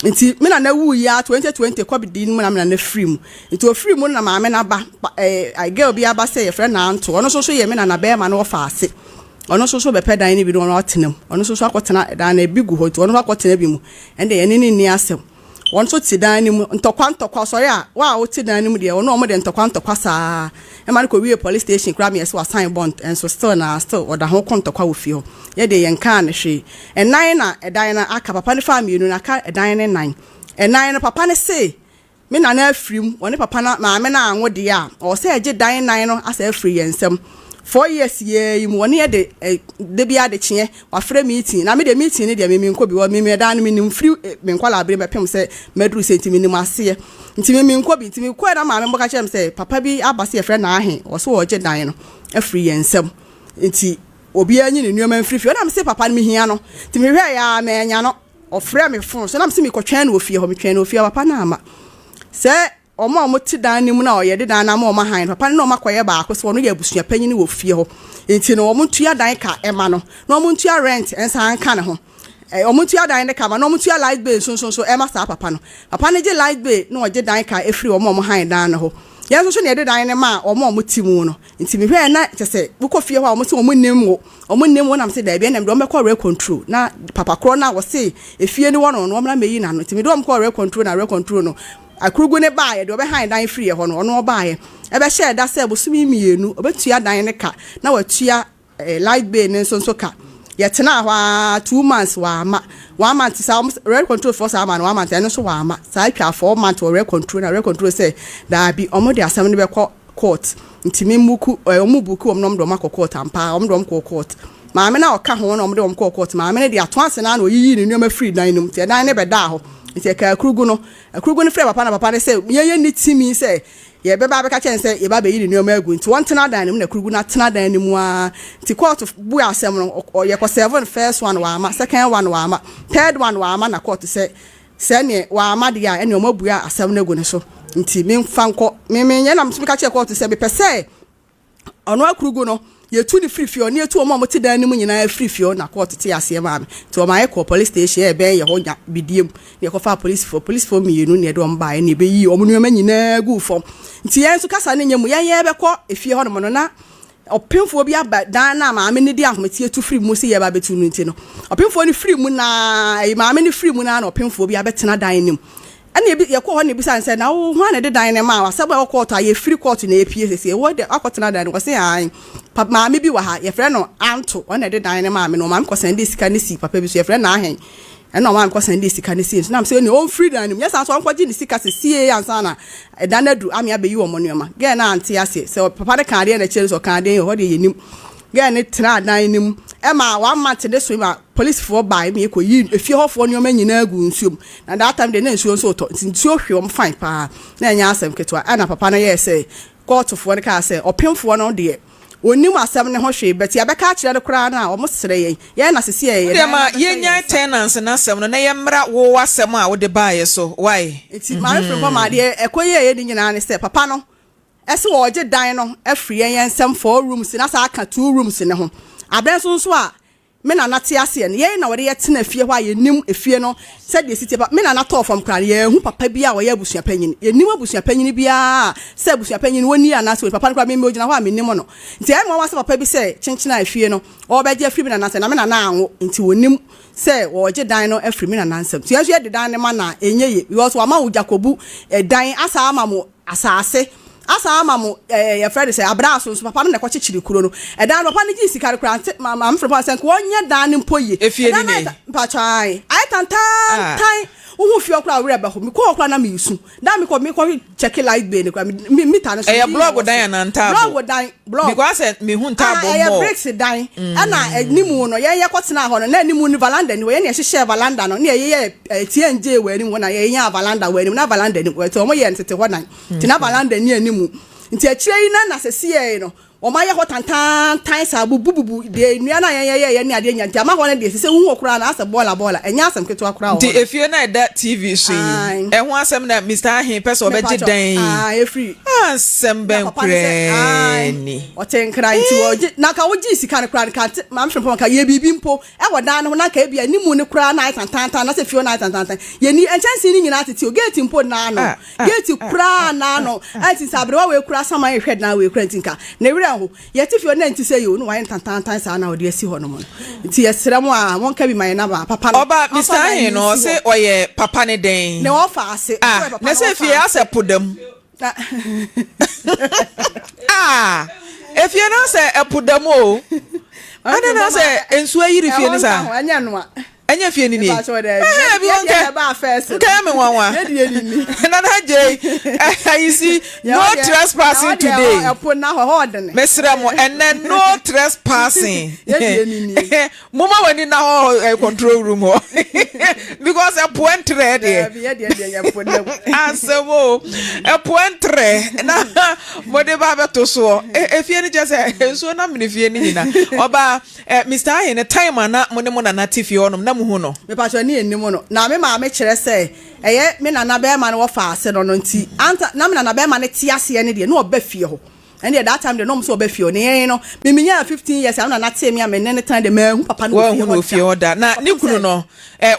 nti me na wu ya 2020 ko bidi mu na na free mu nti o free mu na ma me na ba I girl bi aba say ye friend na anto ono so ye me na be ma na wo fa ase ono so be pedan ni bi no otenam ono so akotena dan na bigu ho nti ono akotena bi mu ende ye ni asem won so ti dan ni mu ntokwa so ya wa o ti dan ni mu de ono mo de ntokwa saa e ma ko wie police station kra me yes wa sign bond and so still oda ho ko ntokwa wo fie ho ye de yen kan ne hwe enan na edan na aka papa ne family nu na aka edan ne nan enan na papa ne say me na na afrim woni papa na ma me na anwo de a o say age dan nan no asa afri yensem 4 years ye mu woni de bia de kye wa frɛ meeting na me de meeting ne de me nko bi wo me dan me nim free me nkwala abre be pem se madru sentimi nim ase nti me nko bi nti me ko na ma me mboka kyerem se papa bi abase ye frɛ na ahe wo so wo gye dan no afri yensem nti obi anyi ne nuoma mfiri na me se papa ne me hia no nti me hwɛ ya me anya no o frɛ me fon so na me se me kɔtwɛn no ofie ho me twɛn no ofie papa na ama se omo ti dan ni mu na oye de dan na ma han papa ne no makoye ba ko so no ya busua panyini wo fie ho enti no omo ntua dan ka ema no na omo ntua rent ensa anka ne ho omo ntua dan ne ka ma na omo ntua light bill so ema sa papa ne je light bill na oje dan ka efri omo han dan ne ho ya so ne de dan ne ma omo ti mu no enti me hwe na tese wo ko fie ho omo se omo nim wo na me se da bia na me do me ko re control na papa kro na wo se efie ni wo no omo na meyi na no enti me do me ko re control na re control no akurugu ne baaye de obehan dan free ho no ono baaye ebe share da se bosumi mienu obetua dan ne ka na watua light bill ne so ka yetena hwa 2 months wa ma 1 month sa red control for sa ma no 1 month eno so wa ma sa atwa 4 months red control say da bi omo de asem ne be court ntimi muku omo buku omnom do makọ court ampa omdom ko court maame na ɔka ho na ɔmo de ɔmo kɔ court maame ne de ato ase na oyiyi ne nneɛma free dan num te dan ne bɛda ho nti ka akurugu no frɛ papa na papa ne sɛ yɛyɛ ne timi sɛ ye beba beka chen say ye ba be yi nneoma agu nti won tena dan nim na kurugu na tena dan nim a nti court bu asem no ye ko 7 first one wa ama second one wa ama third one wa ama na court say ne wa ama de a ene o mabu asem na agu ne so nti me mfa nko me nye na msika che court say be pese ono akurugu no ye tu ni free fio ne tu o ma mo ti dan nim nyina free fio na court ti ase ma me ti o ma ye ko police station e ben ye ho nya bidiem ne ko fa police for mienu ne de o mba ne be yi o mo nneoma nyina gu fom nti yen so kasa ne nyemu yen be ko efie ho no na opemfo bi aba dan na ma me ne di ahometi etu free mu se ye ba betu nu nti no opemfo ni free mu na ma me ni free mu na opemfo bi abetena dan nim ani ebi ye ko ho ne bi san se na wo ho na de dan ne ma wasaba wo court aye free court na epie sese wo de akotena dan wo se an papa ma me bi wa ha ye frɛ no anto o na de dan ne ma me no ma me ko send sika ne si papa bi so ye frɛ na ahen and no man ko send sika ne si so na me say ni on free dan nim yes an so anko gi ne sika se sie ansa na dan adu ame abeyi wo mo nneoma ge na ante ase se papa de kan de na chere so kan de ho de ye nim ge ne tena dan nim e ma wa ma te de so ma police for by me ko yi efie hofo nneoma nyina agu nsuom na that time de na nsuo so to nsuo hwe om fine pa na nya asem ketwa ana papa na ye say court for ne ka say opemfo no de onim asem ne ho hwe beti abeka a kire de kra na o mo sere ye na sese ye de ma ye nya tenants na asem no na ye mra wo asem a wo de baaye so why iti Maame Frimpomaa de ekoye ye ni nyina ne say papa no ese wo je dan no afri ye nsem 4 rooms na sa aka 2 rooms ne ho abren so a me na nate ase ne ye na wo de ye tena fie hɔ a ye nim efie no se de siti pa me na na to fam kra ye hu papa bia wo ye abusua panyin ye nim abusua panyin bia se abusua panyin woni ana se papa no kra me ogina hɔ a me nim no nti ai mo wa se papa bi se chenchena efie no o ba je afri me na na se na me na na anwo nti wonim se wo je dan no afri me na na nsem ti aso ye de dan ne ma na enye ye because wa ma wo jakobu dan asa ama mo asase asa ama mo your friend say abraso so papa no na ko chichiri kuro no dan papa no gi sikare kura Maame Frimpomaa say ko onye dan ne mpoye efie ni ne pachai ai tantan uhu fio kura wure ba ho mi ko kura na mi su dan mi ko check light be ne kura mi ta no so blog dan na ntabo blog because me hu ntabo mo breaks dan ana nimu no ye ko tena ho no na nimu ni valanda ni we ne hye valanda no ne ye TNJ we ni mo na ye nya valanda we ni na valanda ni we to mo ye ntete ho nan ti na valanda ni animu nti akire yi na sese ye no o ma ye ho tantan sa bububu de nua na ye ni ade nya nti ama ho na de sese hu okura na asa bola enya asem keto akura ho nti efie na da TV so yi e ho asem na Mr. Ahin person obeje dan e free asem ben kure ni o tenkra nti o na ka wo gi sika ne kura ka Maame Frimpomaa ka ye bibi mpo e wo dan no na ka bia ni mu ne kura na tantan na se fie na tantan ye ni enchansi ni nyina tete o gate mpo na no gate kura na no anti sabre wa we kura sama ye hwed na we kura ntinka na ho yeti fio na nti say you no wan tantan sa na odi asi ho no mo nti yesere mo a won ka bi man na ba papa no oba Mr. Ahin no say oye papa ne den ne wo fa ase na say fie ase podam efie na say epodam o ana na say ensuo yiri fie ni sa anya no a enya fie ni ni bi won ka ba first nka me wanwa na na je I see no trespassing today mesra mo and no trespassing mama wani na ho control room ho because a point there asemo a point na mo de ba beto so e fie ni je say so na me fie ni na oba Mr. Ahin time na mo ne mo na tifi onom na mu hu no me pa so ni enimo no na me maame kire say eye me na be ma no wo fa ase no nti anta na me na be ma ne ti ase ne de no oba fie ho and that time the no so oba fie ne no me nya 15 years am na te me am ne time de ma hu papa no fie order na ni kunu no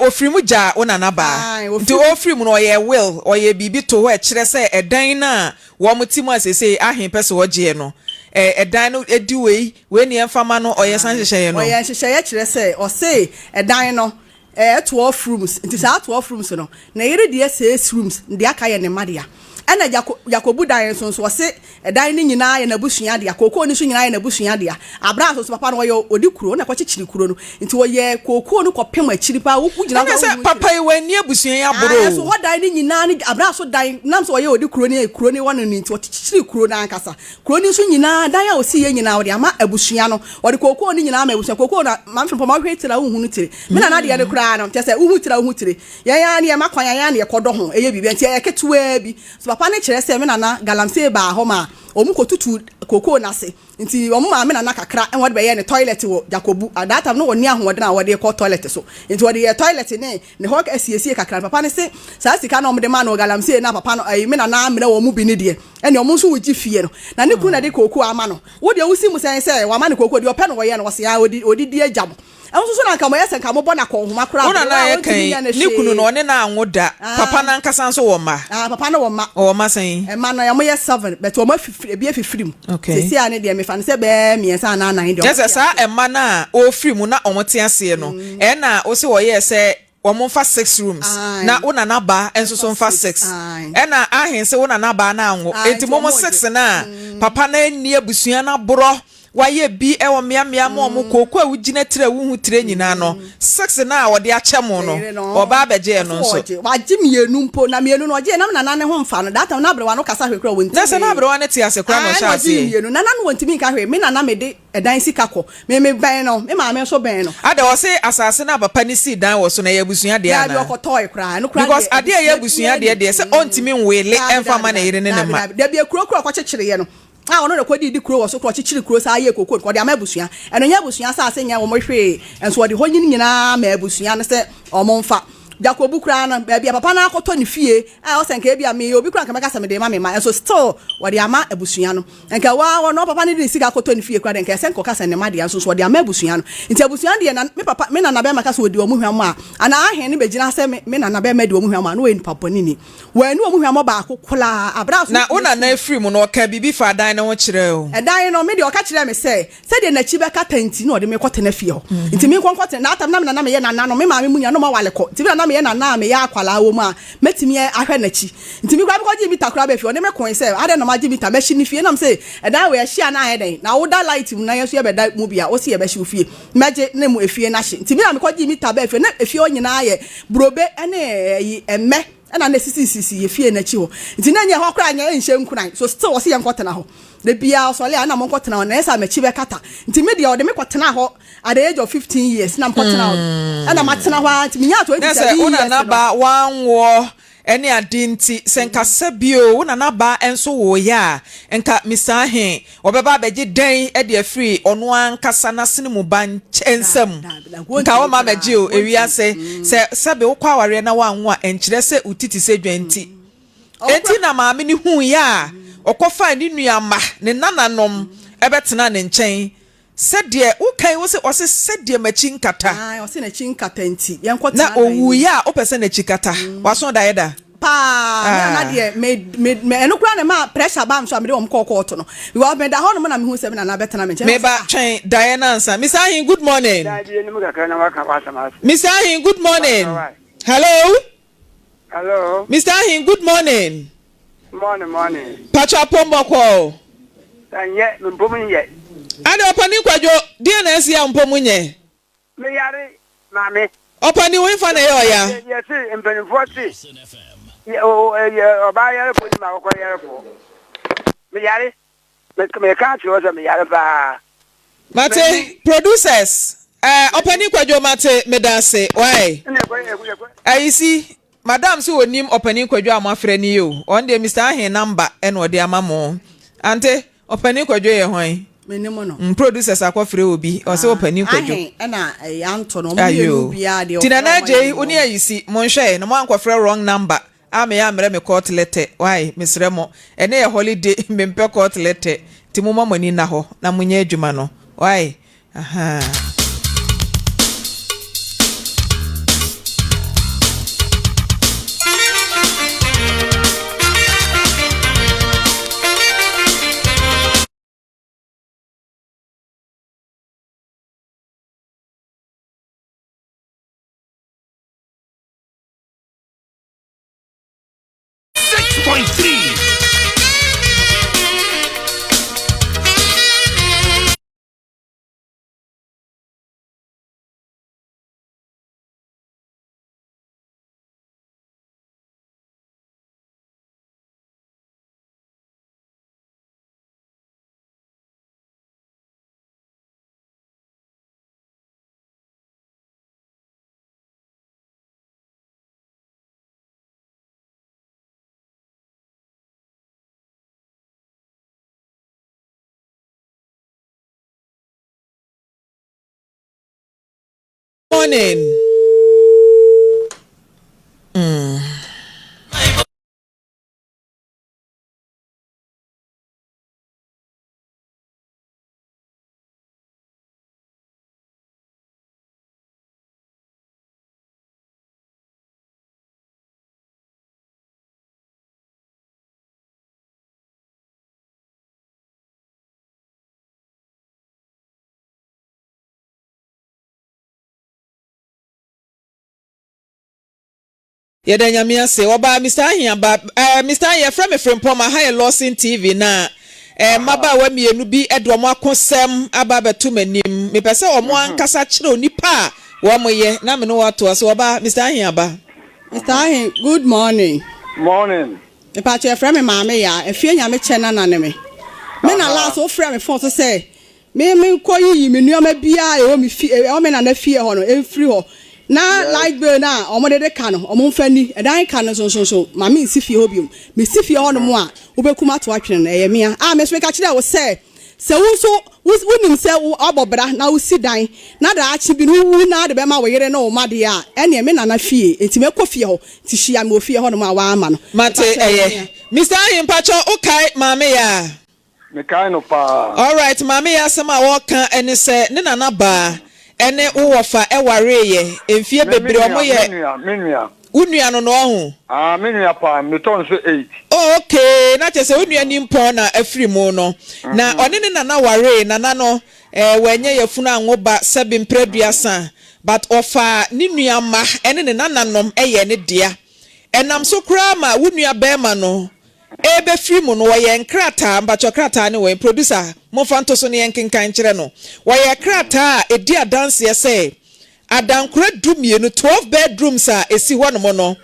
ofiri mu ja ona na ba nti ofiri mu no ye will oye bibi to ho e kire say edan na wo mutimu asese Ahin pese wo je no edan no ediwe we ni emfama no oye san hyehyɛ no oye hyehyɛ kire say o say edan no 12 rooms nti sa 12 rooms no na yere de 6 rooms ndi aka ye ne madea ana Jacobu dan so se dan ni nyina ye na busua de akoko ni so nyina ye na busua de abra so papa no ye odi kuro na kwachichiri kuro no nti wo ye koko no kopem achiri pa wo gyina na se papa ye wani abusua ya boro so ho dan ni nyina ni abra so dan nam so ye odi kuro ni wono ni nti wo chichiri kuro na ankasa kuro ni so nyina dan ya osi ye nyina wo de ama abusua no wo de koko ni nyina ama abusua koko na Maame Frimpomaa hwetira wo hunu tire me na de ye kura no tese wo hutire ya ne makwan ya ne kodo ho eye bibi nti ye ketewa bi so papa ne kire se me na galamsey ba ho ma omu kotutu koko na se nti omu ma me na kakra en wode be ye ne toilet wo Jacobu adata no woni ahode na wode ko toilet so nti wode ye toilet ne ho asiesie kakra papa ne se sa sika na omu de ma no galamsey na papa no me na me na omu bi ne de ene omu so wogi fie no na ne kunu na de koko ama no wode wusi mu se wa ma ne koko de ope no wo ye no wo se ya odi die jam so na nka mo yesen ka mo bona ko homa kura ona na ye kan ni kunu no ne na anwoda papa na nkasa nso wo ma papa na wo ma sen ma na ya mo ye 7 but wo ma bi afifirim sesi ane de me fa ne se be miensa na 9 de yes sa ma na o firim na omote ase no na o se wo ye se wo fa 6 rooms na una na ba enso so fa 6 na ahense una na ba na anwo enti mo 6 na papa na ni abusua na boro waye bi ewo miamia mo mo koko a wugina tire wo hu tire nyina no 6 na wo de ache mo no oba abeje no nso waji mienu mpo na mienu no je na nane ho mfa no data na abrewa no kasa hwekra wonti na se na abrewa ne tie ase kra no sha ase mienu na nane wonti nka hwe me na me de edan sika ko me ban no me maame so ban no ade wo se asase na papa ni si dan wo so na ye busua de ana ya bi okotoy kra no kra because ade ye busua de se ontimi nwele emfa ma na yire ne ne ma da bi kuro kwa chechire ye no ono na kwadi di kuro wo so kro chichiri kuro sa ye koko ko de ama abusua eno nya abusua sa ase nya wo mo hwe enso wo de honyin nyina ma abusua ne se o mo mfa Jacobu kura na bia papa na akoto ne fie o senka bia me obi kura kamaka same de ma me ma enso still wo de ama abusua no enka wa no papa ne de sika akoto ne fie kura de enka senka kasa ne ma de enso so wo de ama abusua no nti abusua de na me papa me na na be maka so di omu hwam a ana ahen ne begina se me na na be ma de omu hwam a no we papa ni wa ni omu hwam ba akokola abra so na una na free mu no ka bibi fa dan na ho kire o dan no me de o ka kire me se de na chi be ka tanti no de me kote na fie ho nti me konkote na atam na me ye na no me ma me munya no ma wale ko nti na me ye na me ya akwala wo ma metimi ahwe na chi nti me kwa be ko ji bita kura be fie o ne me kon se ade no ma ji bita me shi ni fie na me se dan we hia na he na wo da light mu na yeso ye be da mu bia o se ye be shi fie meje ne mu efie na hye nti me na me ko ji bita be fie na efie o nyina ye brobe ene emme na na sisi ye fie na chi ho nti na nya ho kra nya enhye nkunan so still wo se ye nkotena ho de bia so le na mo nkotena ho na esa me chi be kata nti me de o de me kotena ho at the age of 15 years na nkotena ho na matena ho nti me nya 27 years una na ba wanwo ene adinti senka sabio una na ba enso wo ya enka misahe obeba beje den e de free ono ankasa na sene mu ban ensam nka wo ma beje o ewiase se sabe wo kwaware na wanwo a enkire se utiti se dwanti enti na maame ni hu ya okofa ni nuama ne nananom ebetena ne nchen sɛdeɛ wokan wo se ɔse sɛdeɛ machi nkata ɔse na chi nkata nti yɛnkɔtena na owu ya opɛsɛ na chi kata waso da yɛda na deɛ me eno kura ne ma pressure ba mso amede wɔm kɔkɔɔto no because me da hɔ no na me hu sɛ me na bɛtena me nkyɛn me ba twɛn Diana ansa Mr. Ahin good morning Mr. Ahin good morning hello Mr. Ahin good morning Pacha Pomboko Tanye mpomunye ade opani kwadwo die na esi ya mpomunye me yare mame opani wo fa na ye oya yes mpanifo ti oba yare po ni ma ko yare po me yare me ka ti o se me yare ba mate producers opani kwadwo mate medase why ayisi madam si onim opani kwadwo amafre ni yo on de Mr. Ahin number en ode amamo ante opani kwadwo ye hwan menemo no producers akofre obi o se opani kwadwo na yanto no mo ye bia de tinana je oni ayisi mo nhwe no mo ankofre wrong number ame ya mere me court letter why misre mo ene ye holiday me mpe court letter ti mo mamani na ho na munye adwuma no why aha 105.3. Morning. Yeda nyame ase oba Mr. Ahiaba Mr. Ahiya from Frimpomaa ha Lawson TV na maba wa mienu bi edomo akosem aba betu manim me pese omo ankasa kire onipa wo moye na me no wato so oba Mr. Ahiaba. Mr. Ahin, good morning. Morning. Me pa che frɛ me maame ya efie nyame che na nane me. Me na last o frɛ me phone so say me koyi me nuoma bia e o me fie o me na na fie ho no e free ho. Na like be na omo de ka no omo mfani edan ka no so mama nsi fie ho biom me si fie ho no mo a wo bekuma to atwene na ye mea me so me ka kire wo se wo so wonim se wo abobra na wo si dan na da achi bi no wu na de be ma wo yere na wo ma de a ene me na na fie enti me kɔ fie ho ti hia me ofie ho no ma wa ama no Mate Mr. Ahimpacho okay mama ya Me kai no pa. all right mama ya sama wo kan ene se ne na ba ene uwofa eware ye emfie bebre omo ye menua unua no no ho menua pa me ton so 8 okay na chese unua ni mpon na afiri mu no na one ne na ware na no wenye yefunu anwoba sebi mpreduasa but ofa ni nua ma ene ne nananom eye ne dia enam so kra ma unua bema no ebe free mu no woye nkrata mbacho krata ne we producer mo fanto so ne yenkenkan kire no woye krata edi adanse ye adankura dumienu 12 bedrooms a esi ho no no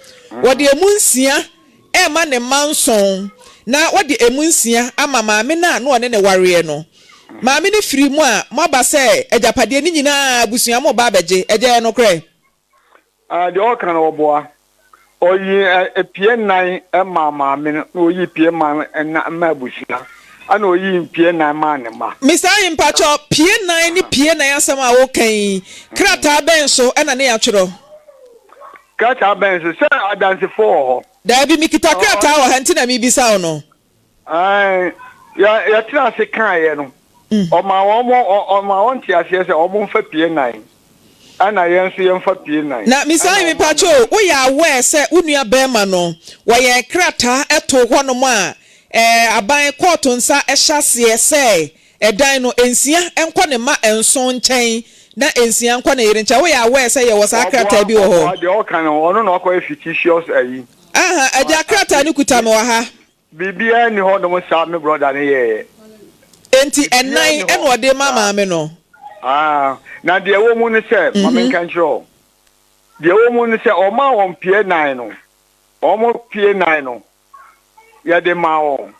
wode emunsia e ma ne manson na wode emunsia ama maame na no ne ware no maame ne free mu a maba se ejapade ni nyina abusua mo ba beje eje no kre de o kan oboa oyi epie nan mama me oyi pie man na mabusia ana oyi pie nan man ma Mr. Ahimpacho pie nan ni pie nan asama wo kan krata ben so na ne atwero krata ben so se adanse for da bi mikita krata wo hanti na mi bisa no ya tira se kan ye no o ma won ti ase se o mo fa pie nan ana yenso yemfa pie nan na Mr. Ahimpacho wo ya aware se unua bema no wo ye krata eto ho no ma aban court nsa ehyasie se edan no ensia enko ne ma enso nchen na ensia enko ne yire ncha we ya we se ye wo sa krata bi wo ho de o kan ono na akọ fictitious ayi eja krata ni kuta me wa ha bibia ni ho no mo sa me brother ne ye enti enan eno de mama me no na de wo mu ne se mama kan tro de wo mu ne se o ma won pie nan no o mo pie nan no ya de mawo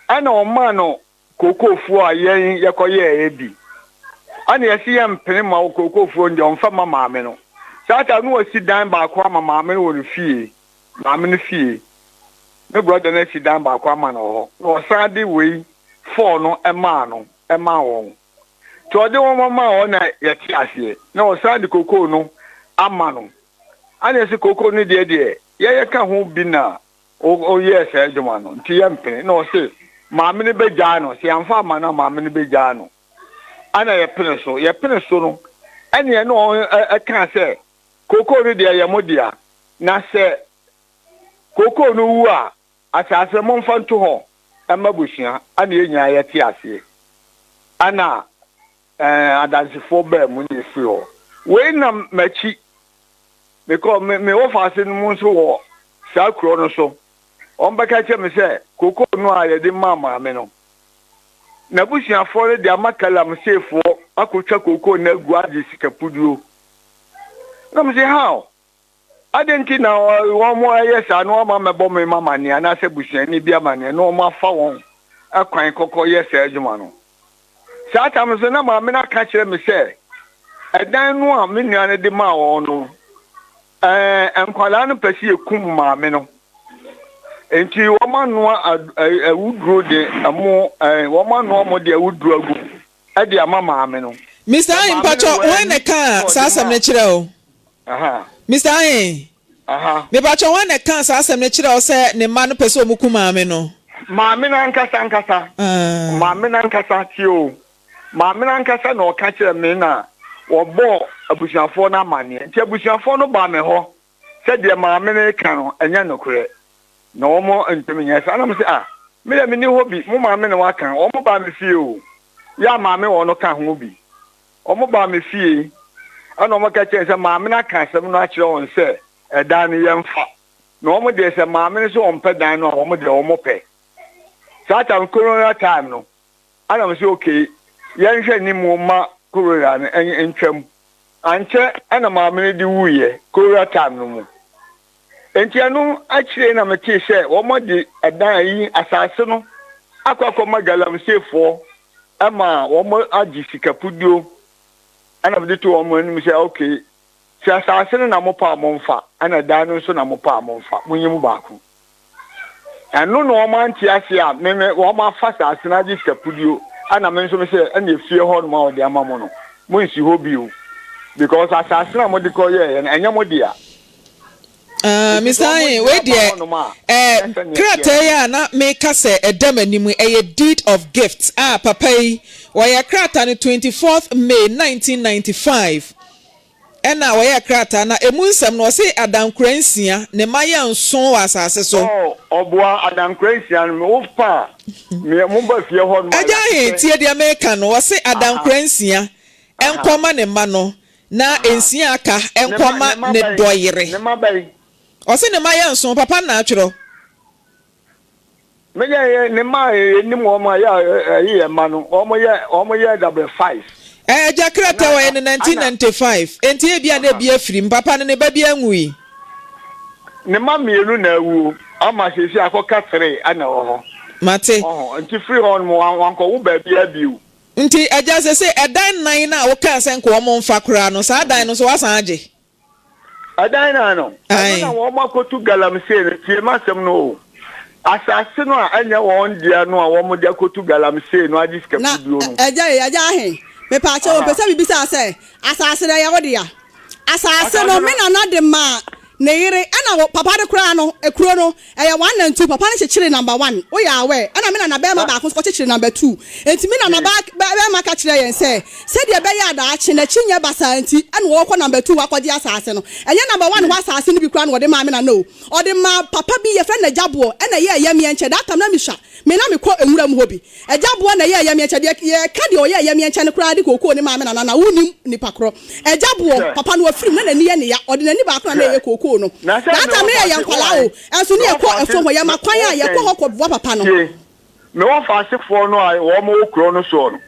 ana o ma no kokofu a yen yekoye ebi ana yesi yam pene ma kokofu ndi on fa mama me no sata no wasi dan ba kwa mama me wo fie mama ne fie me brother na si dan ba kwa ma no ho no sade we for no ema won to de wo mama o na yeti ase na o sade koko no ama no ana yesi koko no de ye ka ho bi na o yes ejuma no nti yempe no se maame ne beja no se amfa ma na maame ne beja no ana ye pene so no ene no kan se koko no de ye modia na se koko no wu a asase mo mfa nto ho emabushia ana ye nya ye ti ase ana adansifo ba mu ne fi ho we na machi because me wo fa se no so wo sa kro no so on bɛka kyɛ me sɛ koko no a yɛde ma maame no na busuafoɔ no de ama kalamseefoɔ akotwa koko na agu agye sika puduo na me sɛ how adenti na wɔn mo ɛyɛ saa no ma mɛbɔ me mama ne anasɛ busuani bi ama ne no ma fa wɔn akwan kɔkɔ yɛ saa adwuma no saa tam so na maame na ka kyerɛ me sɛ ɛdan no a me nua no de ma wɔn no nkwalaa no pɛ sɛ yɛkum maame no enti wɔma noa awuduro de amo wɔma noa mo de awuduro agu ɛde ama maame no Mr. Ayin Pacho when ne ka saa asɛm ne kyerɛ o Mr. Ayin me Pacho when ne ka saa asɛm ne kyerɛ o sɛ ne ma no pɛ sɛ omukum maame no maame na nkasa maame na nkasa tio maame na nkasa na ɔka kyerɛ me na wɔbɔ abusuafoɔ na amane nti abusuafoɔ no ba me hɔ sɛ deɛ maame no ka no ɛnyɛ nokorɛ na wɔn ntɛmnyɛ saa na me sɛ me dɛ me ni hɔ bi mo maame na waka wɔn ba me fie o ya maame wɔn no ka ho bi wɔn ba me fie ɛna wɔn ka kyerɛ sɛ maame na ka asɛm no akyerɛ wɔn sɛ ɛdan no yɛmfa na wɔn deɛ sɛ maame no so wɔn pɛ dan no a wɔn deɛ wɔn pɛ saa time corona time no ana me sɛ okay yɛnhwɛ ni mu ma corona no ntwam ankyɛ ɛna maame no de wuyɛ corona time no mu enti anu akyire na mete sɛ wɔn de ɛdan yi asase no akɔkɔma galamseefoɔ ama wɔn agye sika puduo ana me de to wɔn anim sɛ okay sɛ asase no na mo pa mo mfa ana dan no nso na mo pa mo mfa mo nyim baako ɛno na wɔn ante ase a me wɔn afa asase na agye sika puduo ana me nso me sɛ ɛna efie hɔ no ma wɔde ama mo no mo nsi hɔ bio because asase na mo de kɔ yɛ ɛnyɛ mo de a Mr. Ayin, wait there. Krataa na make us a demonium a deed of gifts. Papa, why krata on 24th May 1995. And now why krata na emunsam no say Adam Krensia, ne maya and so as so. Oh, boy, Adam Krensia, move pa. Me mumba fia hon. Aja, tia the American was say Adam Krensia, and common ne mano, na ensiaka, and common ne doyere. Ose ne maya nso papa na atwero me ye ne ma ni mo ma ya ye ma no omo ye double 5 jakrata wa in 1995 enti e bia na bia firi papa ne ba bia nwui ne ma mienu na awu ama sesi akoka 3 ana ho mate enti free on mo wanko wo ba bia biu nti aja se edan nan na wo kan se nko mo mfa kora no sa dan no so wasan age Adana no. Ana wo makotu galamse ne tie masem no. Asase no a anya won dia no a wo mo dia kotu galamse no agiska puduo no. Eja he. Me pa che wo pese bibisa se asase na ya wo dia. Asase no me na de ma ne yire ana papa de kura no ekuro no eye 1 and 2 papa ne chechire number 1 o ya we ana me na be ma ba ko chechire number 2 enti me na ba ma ka chire yen se de be ya da achi na chinye basa enti ana wo ko number 2 akwaje asase no enye number 1 ho asase no bi kura no de ma me na no o de ma papa bi ye friend na jabo ana ye me enche that time na me hwa me na me ko enwura mu hobi ejabo na ye me enche de ye ka de o ye me enche ne kura de koko ni ma me na wunim ni pakro ejabo papa no afiri na ni ye ne ya o de nani ba kura na ye koko no that me ya nkwala o enso ne ekọ efo ho ya makwan ya ye kọ hokọ bo papa no me wo fa asefo no a wo mo okro no so no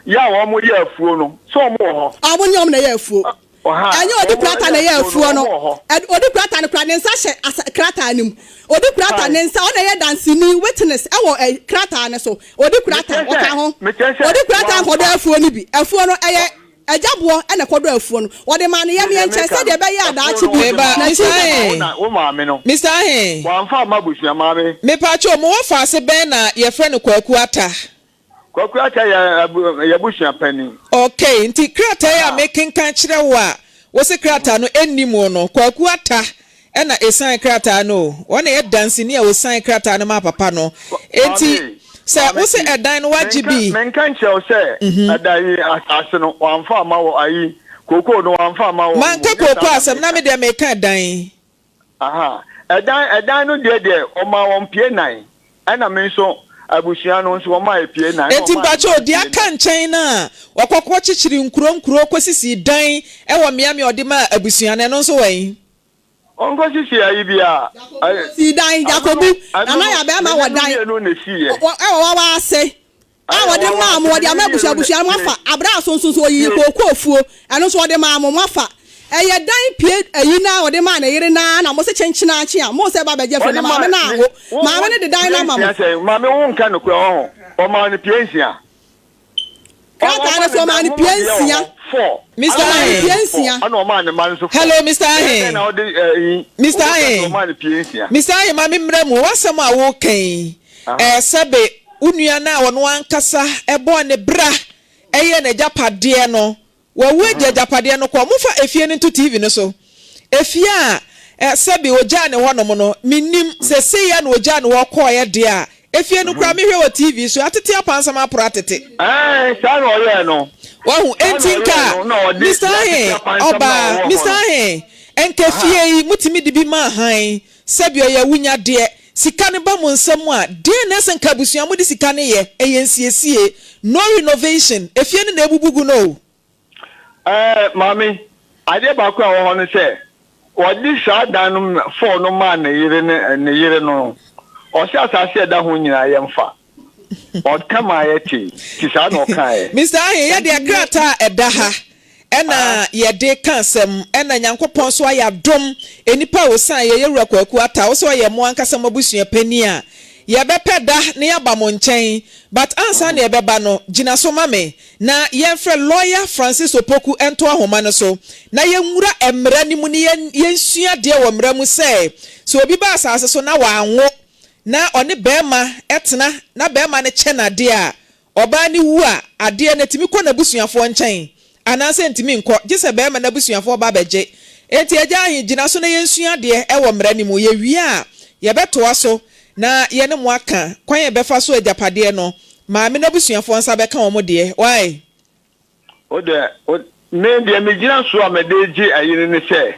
ya wo mo ye afuo no so mo ho abo nyom na ye afuo anya odi krata na ye afuo no odi krata ne kra ne nsa hye krata anim odi krata ne nsa o na ye dance ni witness e wo krata ne so odi krata o ka ho odi krata ko do afuo ni bi afuo no eye ejabo ene kodo afuo no wode ma ne ye me enche se de be ya da achi bi na chi wo maame no Mr. Ahen wan fa mabusua maame me pa cho mo fa se ben na ye frɛ no kwaku ata ya busua pani okay nti krata ya making kan kire wo a wo se krata no enimo no kwaku ata ena esan krata no wona ye dance ni a wo san krata no ma papa no enti se wo se edan no wajibi men kan che se edan asase no wanfa ma wo ayi koko no wanfa ma wo man ka koko asem na me de me kan dan edan no de o ma won pie nan ena me so abushia no nso o ma pie nan enti bacho di aka nchen na wakokko chichiri nkuro kwesisi dan e wo mea me ode ma abushia ne no nso wan Ongo sisi ayi bia. Si dan Jacobu. Nana ya be ma wo dan. Wa say. Wo de ma mo de amabusia busia mo afa. Abra so yi kokko ofuo. Eno so de ma mo afa. Eye dan pie ayi na wo de ma na yire na mo se chenchina achi a mo se ba beje fo ma me na wo. Ma me ne de dan na ma mo. Ma me won ka no kro ho. O ma ni pie nsia. Kata na so ma ni pie nsia. Mr. Ahe. Hello, Mr. Ahe. Mr. Ahe. Mr. Ahe, mami mremu, wasam a wo kan. Sebe unua na wono ankasa ebo ne bra eye ne japade no. Wa weje japade no ko mufa efie ne to TV no so. Efie a sebe oja ne hono no minim sese ya na oja ne wo koye de a efie no kra mehwe wo TV so atete apansam apro atete. Sa no ye no. Wahu entinka Mr. Ahe oba Mr. Ahe enkefie mutimi dibi ma han sebio ya wunya de sika ne ba mo nsam a de na senka busua mo de sika ne ye ensiesie no renovation efie ne na ebubugu no mami ade ba ko a wo no se odi sha dan no for no ma na yire no o se asase da ho nyina ye mfa o kama ye ti sa no kai Mr. Ahe ye de krata edaha ena ye de kansem ena nyankopon so ayadom enipa wo san ye yewura kwaku ata wo so ye mo ankasa mabusua pani a ye bepeda ne yaba mo nchen but ansa na ye beba no gina so mame na ye frɛ lawyer Francis Opoku ento ahoma no so na ye nwura emra ni mu ne ye nsua de wo mra mu sɛ so obi ba asase so na wa anwo na one bema etena na bema ne che na de a oba ni wu a ade na timi kɔ na busuafo nchen ananse ntimi nkɔ gise bema na busuafo ba beje enti agya ahi gina so na yensua de wo mra ni mu ye wi a ye betoa so na ye ne mo aka kwan ye befa so agapade no maame na busuafo nsa beka wo mo de why o de me de me gina so a me de ji ayire ne se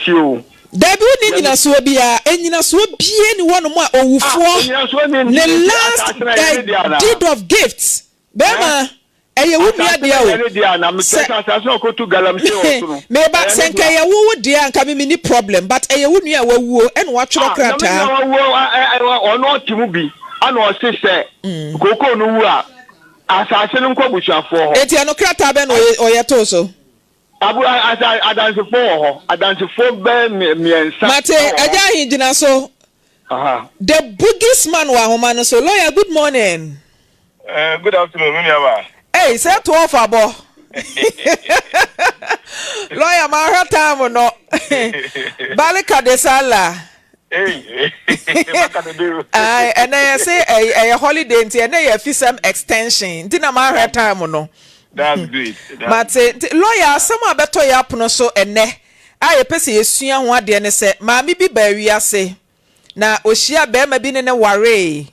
tiwo Dabi ni nyina so bia enyina so bie ni wono mu a owufo ne last deed of gifts bema eye wu bia de o me ba senka ye wu de anka me ni problem but eye wu nua wawuo ene wa tworo krata ono timu bi ana o se se koko no wu a asase no nkɔ busuafo ho eti ano krata be no oyeto so abu adansifo be miensa mate aja hingina so the biggest man wa homa no so lawyer good morning good afternoon Miniaba hey say to off abo lawyer ma ha time no balika de sala ai and I say a holiday nti and Afisem extension nti na ma ha time no. That's great. But lawyer sama beto ya pono so ene aye pese yesua ho ade ne se maami bi ba wiase na ohia bema bi ne ware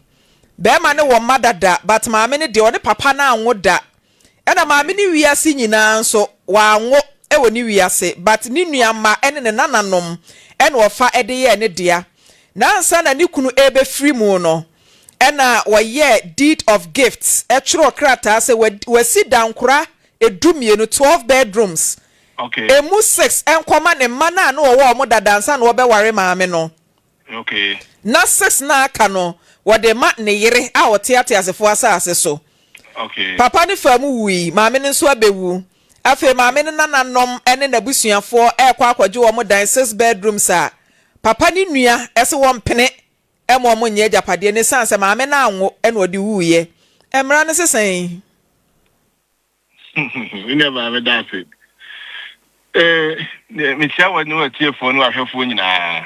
bema ne wo madada but maami ne de one papa na anwo da ena maami ne wiase nyina nso wa anwo e woni wiase but ni nuama ene ne nananom ene ofa ede ye ne dia na ansa na ni kunu ebe free mu no ena waye deed of gifts etro krata se wasi dankura edumienu 12 bedrooms okay emu 6 enkoma ne mana na wo mo dadansa na wo be ware maame no okay na 6 na aka no wo de ma ne yire a wo teate asefo asase so okay papa ne famu wi maame ne nso abewu afi maame ne nananom ene na busuafo ekwa akwaje wo mo dan 6 bedrooms a papa ne nua ese wo mpene emo mo nye japade ne sanse maame na anwo ene odi wuye emra ne sesen we never have that it me tia wa no atiefo no ahwefo nyina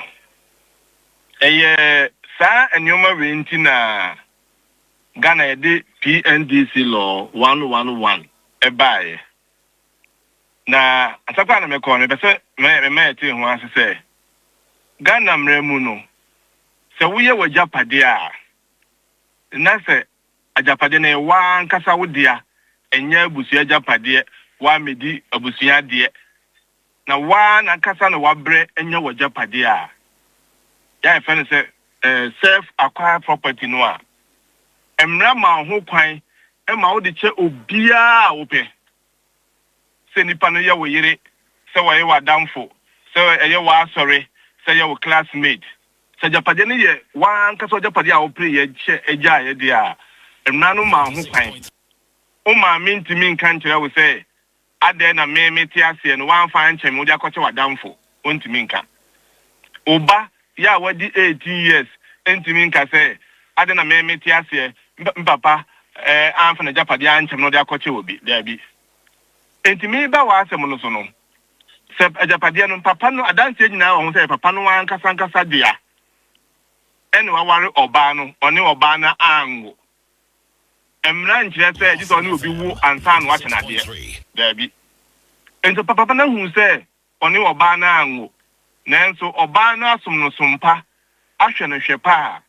sa enyoma we nti na Ghana yede PNDC law 111 ebae na asakwa na mekọ me bese me eti ho asese Ghana mremu no se wuye wajapade a na se ajapade na wa nkasa wodia enya abusu ajapade wa medi abusua de na wa na nkasa na wabre enya wajapade a ya efe se self acquired property no a emra ma ho kwan e ma wo de che obia ope se nipa no ye wo yire se wo ye wadamfo se eye wa asore say your classmate. Say Japadian ye one case of Japadia or pre ye a dia. And nano ma who find. Oh, my mean to mean country, I would say. I then a me tiasi and one fine chem would ya down for. One to minka. Oba, ya what the 18 years. And to minka say. I then a me tiasi. Papa, I'm from the Japadian chem no dia coach will be there be. And to me, that was a monosono. Sep a Japadian papa no, I don't say now on say papa no one casanca sadia. And one Obano, or no Obana angle. Emran just said this one will be woo and son watching at there be. And the papa who say only Obana ango. Nanso Obana sumpa, Ashen and Shepa.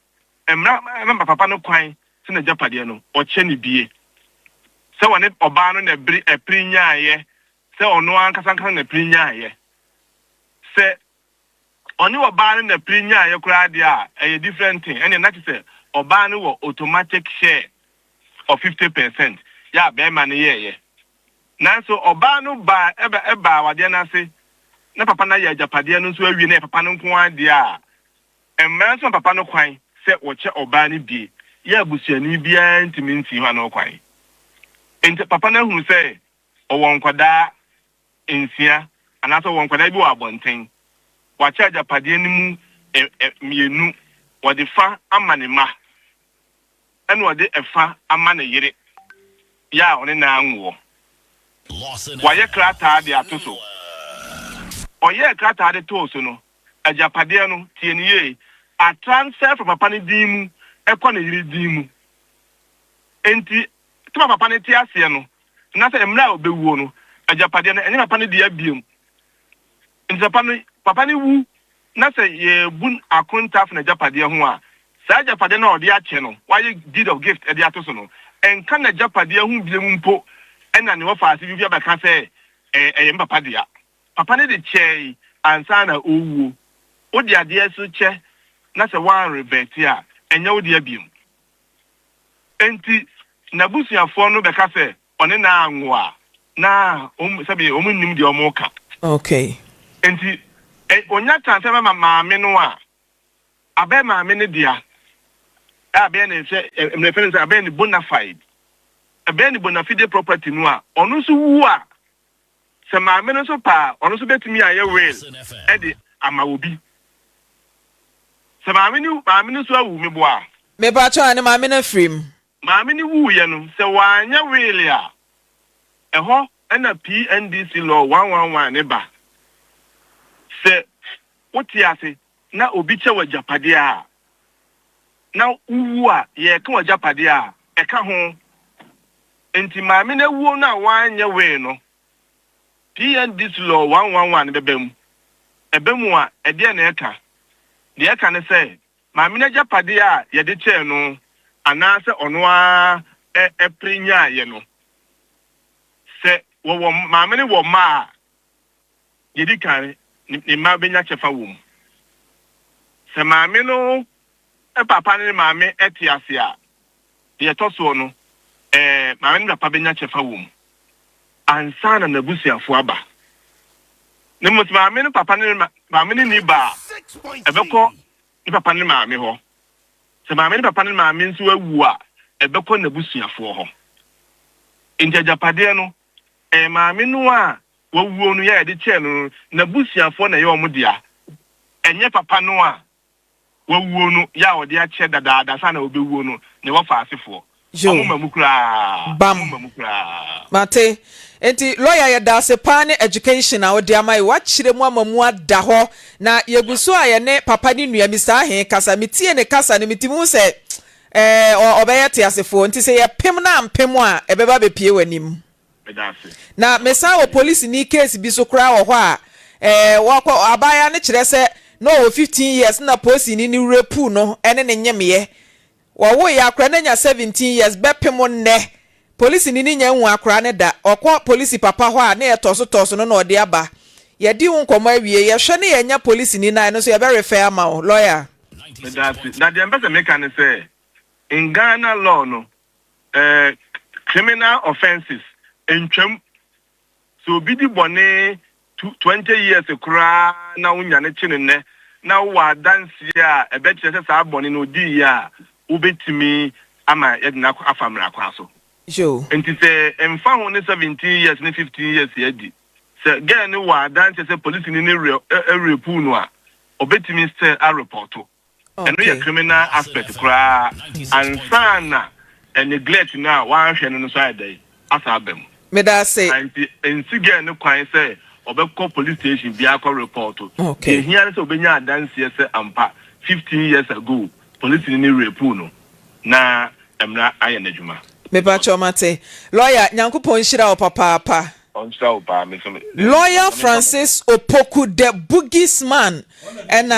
Emra papa no quine, send a Japadiano, or Chenny be. So on it Obana a prinya ye, say on no one casancan a prinya ye. Say only Obana a prinya ye cried a different thing, and then say Obana will automatic share. Or 50%. Yeah, bear money, yeah. Now, so Obano ba eba wadiana say, na papa na ya Japadiano so we na papa no kwa dia. And man so papa no kwan say woche Obani bi. Ya busuani bia ntimi nti ho no kwan. Enti papa na hu say o won kwada ensia anaso won kwada bi wa bonten. Wache Japadiano mu mienu wade fa amanema. And what they efa a man a yere. Ya on in ango. Why a crata de atoso? Or ye crata de tosono, a Japadiano, TNA, a transfer from a panidimu, a conny dimu. Enti, to a panetiasiano, nothing a mlao be wono, a Japadian, and a panidia beam. In the papani woo, nothing ye boon a contaf in a Japadia hoa. Saja Padena or the channel, why you did of gift at the Atosono, and can a Japadia who be mumpo, and an offer if you ever can say a Padia. Papani the chair, and Sana Uwu. O dear dear suche, not a one rebetia, and no dear beam. Enti Nabusia Fono Becase, on an angwa. Na, Sabi, Omunim de Omoka. Okay. Enti, on that time, my menoa. Abe ma mene dia. Abeni say reference abeni bona fide. Abeni bona fide property no a ono so wu a. Se ma mene so pa, ono so betimi aye well. E de ama obi. Se ma mene so awu me boa. Me ba cho ane ma mene frim. Ma mene wu ye no se wanya well a. Eho na PNDC law 111 ne ba. Se woti ase na obi che wa Japade a na uwu a ye ka wa Japade a e ka ho enti maame na wuo na wanya we no PNDC law 111 bebem ebemu a e de na e ka ne say maame na Japade a ye de che no ana se ono a e prinya ye no se wo maame ne wo ma ye di kan ni ma benya chefa wo mu. Se maame no e papa ne maame etiase a ye toso no maame ne papa benya chefa wo mu ansa na nabusiafo aba ne mo maame ne papa ne maame ne ni ba ebekọ ni papa ne maame ho se maame ne papa ne maame nso awu a ebekọ nabusiafo ho inja Japade no maame no a wawuo no ya de che no nabusiafo na ye omudia enye papa no a wawuo no ya ode a che dadaada sa na obewuo no ne wafa asefo mamukura mate enti lawyer ya da se pa ne education a ode amai wa kire mu amamu ada ho na yeguso a ye ne papa ni nua mi sa he kasa mitie ne kasa ne mitimu se obeyete asefo nti se ye pem na mpem a ebeba be pie wanim na mesa wo police ni case bi so kra wo ho a wako abaya ne kire se no 15 years na police ni repu no ene ne nyemye wo ya akra na nya 17 years bepem ne police ni nya hu akra ne da okọ police papa ho a na ye toso no na ode aba ye di hu nkomo awie ye hwe ne ye nya police ni na no so ye be refer ama o lawyer that the ambassador make an say in Ghana law no criminal offenses entwam so bi di bone 20 years kura na unya ne chine ne na wa dance ya e be kire say abone no di ya ubetimi ama yedna afamra kwaso jo enti say emfa ho ne 17 years ne 15 years yedi say girl ni wa dance say police ni repu no a obetimi say a report and we a criminal aspect kra and sana and neglect na one hwe no so adai asabem me da say and girl ni kwan say obekọ police station bi akọ report okay here say obenya dance say ampa 15 years ago police ni repu no na emra aye najuma me ba chomate lawyer nyankopon hira o papa Lawyer Francis Opoku the Boogies man and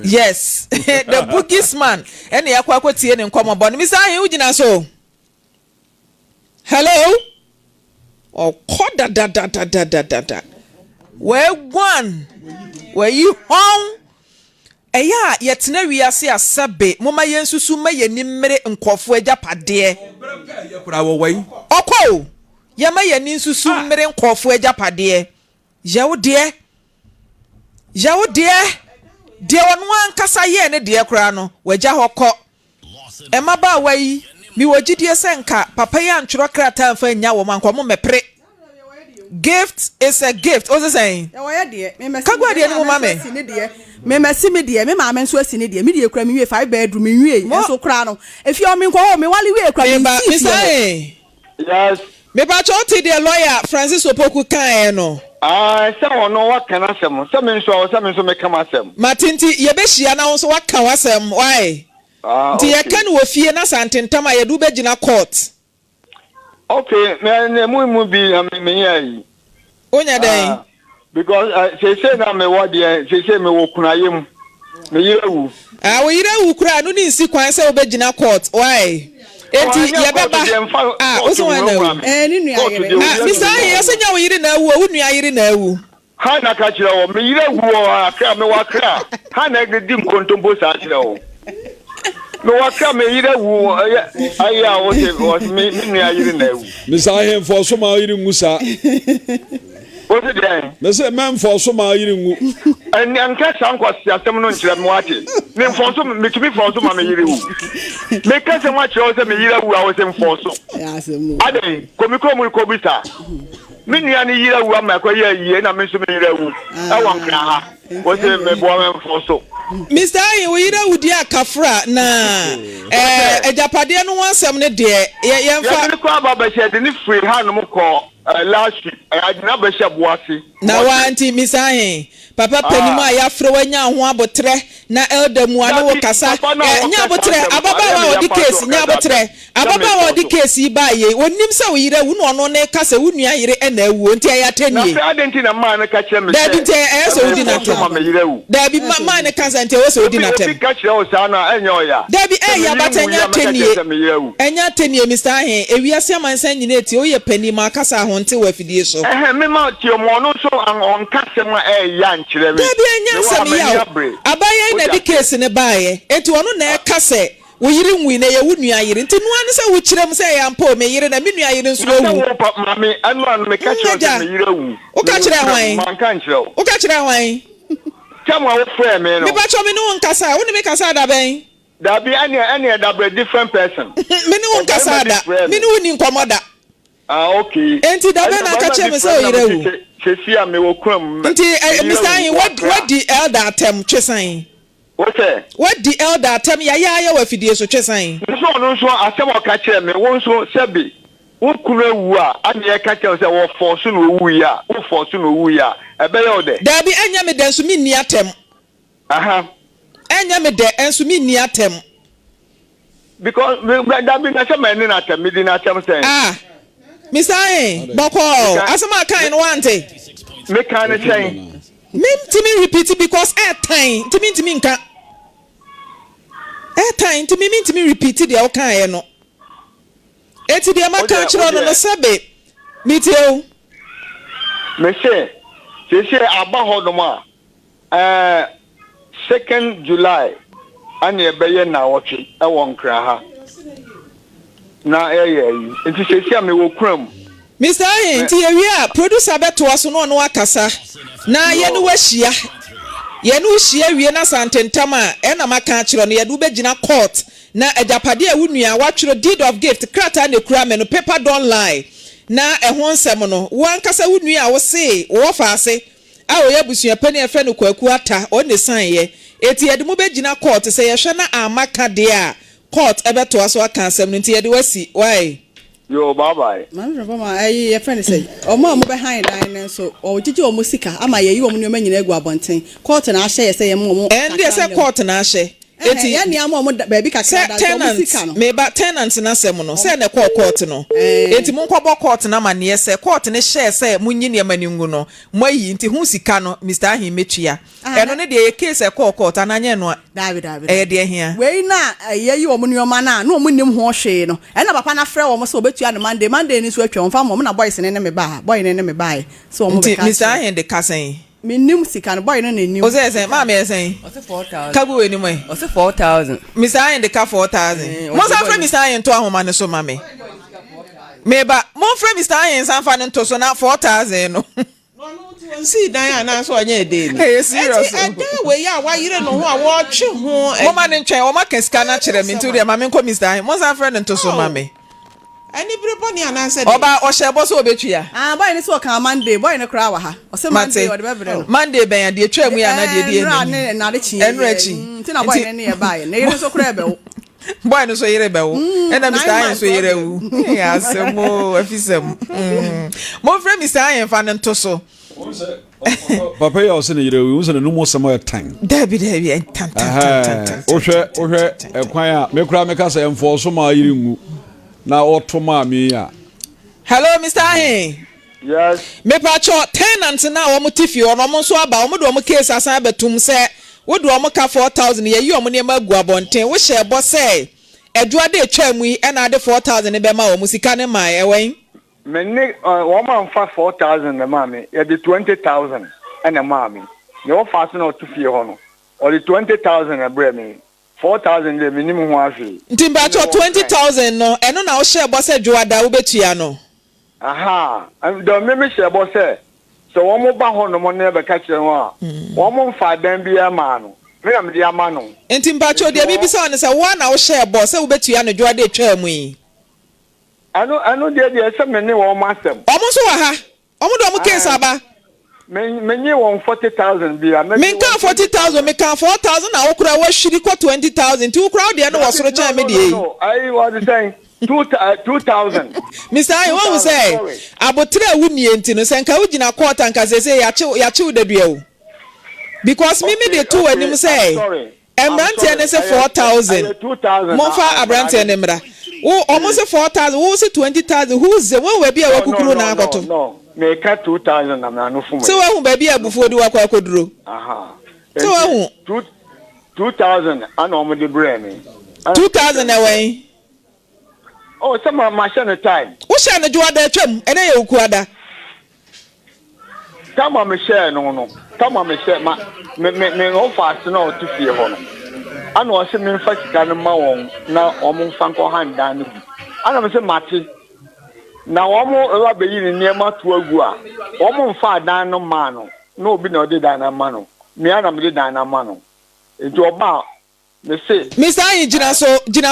yes the Boogies man and yakwa kwatie ne nkomo bon mi say hu gina so hello oh koda da where one where you home eya yetena wiase asabe moma yensusu ma yenimere nkofo agapade okwo yama yeninsusu mmere nkofo agapade yawo de de wonu ankasa ye ne de kura no waja hokọ emaba wayi mi wogidie senka papa ya ntworo krata mfa nya wo manko mepre gift is a gift o say kagwa de no mama me mesi me de me maame nso asi ne de me de kura me wie 5 bedroom me wie nso kura no efi o me nko ho me wale wie kura me say yes me ba choti de lawyer Francis Opoku kan no say ono wa kana sem say me nso me kama sem matinti ye be hia na nso wa kan wasem why ti ye kan wo fie na santentam a ye du be gina court okay me mu bi me yi onya den because say na me what there say me wo kunayem me yirewu wo yirewu kura no ni nsi kwan say obegina court why enti ye beba oso wana ni nua yire mi say ye senya wo yire na awu wo nua yire na awu ha na ka kire wo me yirewu akra me wakra ha na gidi mkontombo sa kire wo me wakra me yirewu aya wo se me nua yire na awu mi say he for so ma yire ngusa what is that? Me say man for so ma yire ngu. And anka san kwasi asem no nkyere me wate. Me for so me tumi for so ma me yire wu. Me ka se ma kire o se me yire wu a wo se for so. Ade, komi ko bisa. Me nua ni yire wu ama ko ye yie na me so me yire wu. E won kra ha. Wo se me bo me for so. Mr. Ayi wo yire wu di akafra na ejapade no wansem ne de ye mfa. Ya ni ko aba ba she de ni free ha no mo ko last week I did not be bossy. Na wanti misahe papa penimu a yafre wanya ho abotre na elder mu ane wo kasa nya abotre ababa wa odi case nya abotre ababa wa odi case ba ye wonim se wo yire wu no no ne kasa wu nua yire na ewu nti ya tenie na adenti na man ka kire me da bi nti so odi na to da bi man ne kasa nti wo so odi na tem ka kire o sa na enye oya da bi ya batanya tenie enya tenie misahe ewiase amansan nyina eti o ye penimu kasa ho nti wa fidie so me ma ti o mo no so on kasa ma ya nkyere me da bi enya nsam ya abaya na di case ne baaye enti wono na e kase wo yiri nwi na ye wo nua yiri nti no ane se wo kirem se ya mpa o me yiri na me nua yiri nso wu mami anu me ka kire me yiri wu o ka kire hwan man kan kire o ka kire hwan tamo wo frɛ me no me ba cho me no nkasa wo ne me kasa da ben da bi any da be different person me no nkasa da me no ni nkomoda okay enti da ben aka kire me se o yiri wu Chesia me wo kram nti Mr. Ayi what the elder atem twesan what the elder atem ya wa fidie so twesan so asem o ka kire me won so sebi wo kura wu a ane ka kire se wo force no wu ya wo force no wu ya ebe ye o de da bi anya me den so mi ni atem anya me de enso mi ni atem because da bi na se me ni na atem mi di na atem say Mr. Ayi boko asema kan no wante me kan no chain me repeat it because time timi nka time timi repeat it dey o kan ye no eti dey ma kan chiro no sebe mitio me say aba hodoma 2nd July ani ebeye na wochi e won kra ha na yi nti sesi me wo kram Mr. Ayi nti ye wi a producer beto aso no akasa na ye no wahia ye no hia wie na santentam a e na maka akiro no ye do begina court na ajapade a wunua watwero deed of gift krata na kura me no paper don't lie na ehon nsem no wankasa wunua a wo se wo fa ase a wo yabusua pani efe no kwaku ata o ne san ye eti ye de mo begina court se ye hwe na amaka de a court ebeto aso aka nsem no nti ye de wasi why yo bye bye Maame Frimpomaa ayi ye friend say omo be behind line so o titi o musika ama ye yi o mo nyoma nyina egu abonten court na ahye ye say ye mo and they say court na ahye eti ya ni ama mo baby kakra da musika no me ba tenant na sem no say na court no eti mo nkwobo court na ma ne say court ne share say munyi ne maningu no moyi nti hu sika no Mr. Ahin metua eno ne de case court ananye no David de ahia we na ye yi o mo nyoma na no mo nim ho hwe no e na papa na frɛ wo mo so obetua ne Monday ni so atwa wo fa mo na boys ne me ba boy ne me ba so mo be ka Mr. Ahin de kasen me nim sika no boy no na nim o say Maame say o say 4,000 kabu we ni mo o say 4,000 Mr. Ahin de ka 4,000 mo sa frɛ Mr. Ahin to ahoma ne so Maame me ba mo frɛ Mr. Ahin san fa ne to so na 4,000 no see dan na so anya dey no hey serious we ya wa yire no ho a wo twe ho mo ma ne ntwen o ma kan sika na kire me nti de Maame nko Mr. Ahin mo san frɛ ne to so Maame ani breboni ananse oba o shebo so obetua boy ni so kan Monday boy ni kra wa ha o se Monday o de bebre no Monday ben ya de twa mu ya na de de ni na de chi nti na boy ni e bae na yire so kra be wo boy no so yire be wo e na Mr. Ahin so yire wu ya asemo Afisem mo frɛ Mr. Ahin fa ne to so papa ya ose ne yire wu so ne no mo samo ya tan David tan ohwe ekwan a me kura me ka say emfo so ma yire ngu na oto Maame ya hello Mr. Ahin yes me pa cho tenant na wo mo tifi ono mo so aba wo mo do mo case asan betum se wo do mo ka 4,000 ye yi o mo ne magu abonten wo hye bo se edua de twa mu yi na de 4,000 be ma wo mo sika ne ma ewen me ne wo man fa 4,000 na Maame ye de 20,000 na Maame ne wo fa so na to fie ho no o de 20,000 na bre me 4,000 de minimum ho afi nti ba cho 20,000 no eno na wo hye bo se dwada wo betua no aha do me hye bo se so wo mo ba ho no mo ne be ka kire ho a wo mo mfa dan bia ma no me na me dia ma no nti ba cho de bibisa on se wo na wo hye bo se wo betua no dwada etwa mu yi ano de se me ne wo masem omo so wa ha omo do mo case aba me nye won 40,000 bia me kan 40,000 me kan 4,000 na okura wa shiri ko 20,000 ti okura de no wasoro cha me de I was saying 2,000 Mr. Ahin what say abotre awunie nti no se nka ugina court anka se ya chiw da dua o because me de two anim say embrante ne se 4,000 mo fa abrante ne mra wo almost 4,000 wo se 20,000 who ze wo we bia wakukuru na akoto no me ka 2,000 na no fumo so wo ba bia bufu di wakwa akoduro aha so wo 2,000 ana o mo de bre me 2,000 away oh some machine time wo sha ne juada atwam ene ye okuada tama me share no tama me share ma me no fast na o to fie ho no ana o se me mfa sika no ma won na o mo mfa nko handa no ana me se mate na wo mo ewa be yi ni ma to agu a wo mo mfa dan no ma no na obi na o de dan na ma no me ana me de dan na ma no enti oba me se Mr. Ahin jina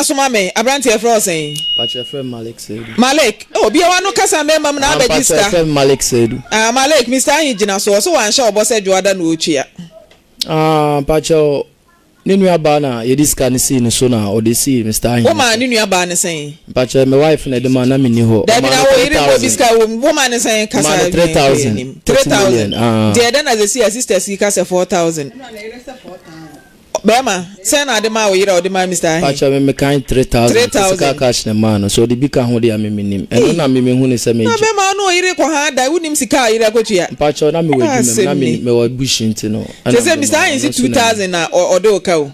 so Maame abrante e fro sen Pacha friend Malik Sedu Malik oh bia wa no kasa mema na abegista Pacha friend Malik Sedu Malik Mr. Ahin jina so wan sha obose dwada na otwia Pacha ni nua ba na ye diska ni si ni so na o de si Mr. Ahin wo ma ni nua ba ne sen Pacha my wife na de ma na me ni ho da bi na wo iri wo diska wo ma ne sen kasa 3,000 de da na ze si sister si kasa 4,000 Bema, send na de ma wo yira o de ma Mr. Ahin. Pacha me kind 3,000 sika cash na man so de bi ka ho de ya me nim. Eno na me hu ne se me. Na bema no yire ko ha da unim sika yira ko tua. Pacha na me wadu na me wo bush nti no. Say Mr. Ahin si 2,000 na o de o ka o.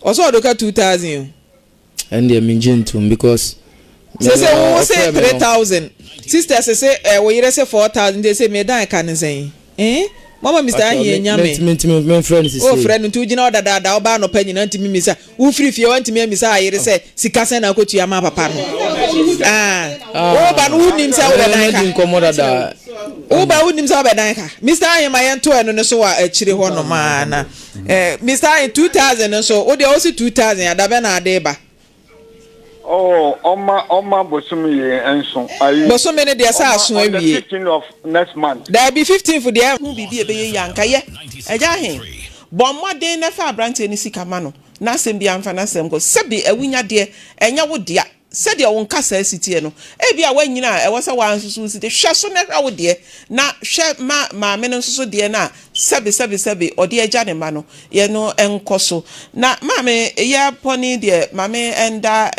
Oso o de ka 2,000. And they mean gentle because say wo say 3,000. Sister say wo yire say 4,000 they say me dan ka ne sen. Mama Mr. Ahin nyame. Me friend si say. Oh friend ntu gina odada da oba no panyi na ntimi misa. Wo free fie wa ntimi misa ayire say sika sen na kotua ma papa no. Oh ba no unim say wo dan ka. Uba unim sa bedanka. Mr. Ayema yento eno ne so wa achire ho no ma na. Mr. Ay 2000 so o de also 2000 ya da be na adeba. Oh, Oma Bosumi enso. Bosumi ne de sa aso awie. 15th of next month. There be 15 for there. Hu bibi ebe yanka ye. Eja hen. Bo modern na fa brante ni sika ma no. Na asem bi amfa na asem go. Sebi awunya de enya wo dia. Said your own cassa city no. Ebia when you know, was a one city, shasso never out there. Now, share my men so dear na, sabi, or dear Johnny Mano, ye no encoso. Now, mammy, ya pony dear, mammy, and a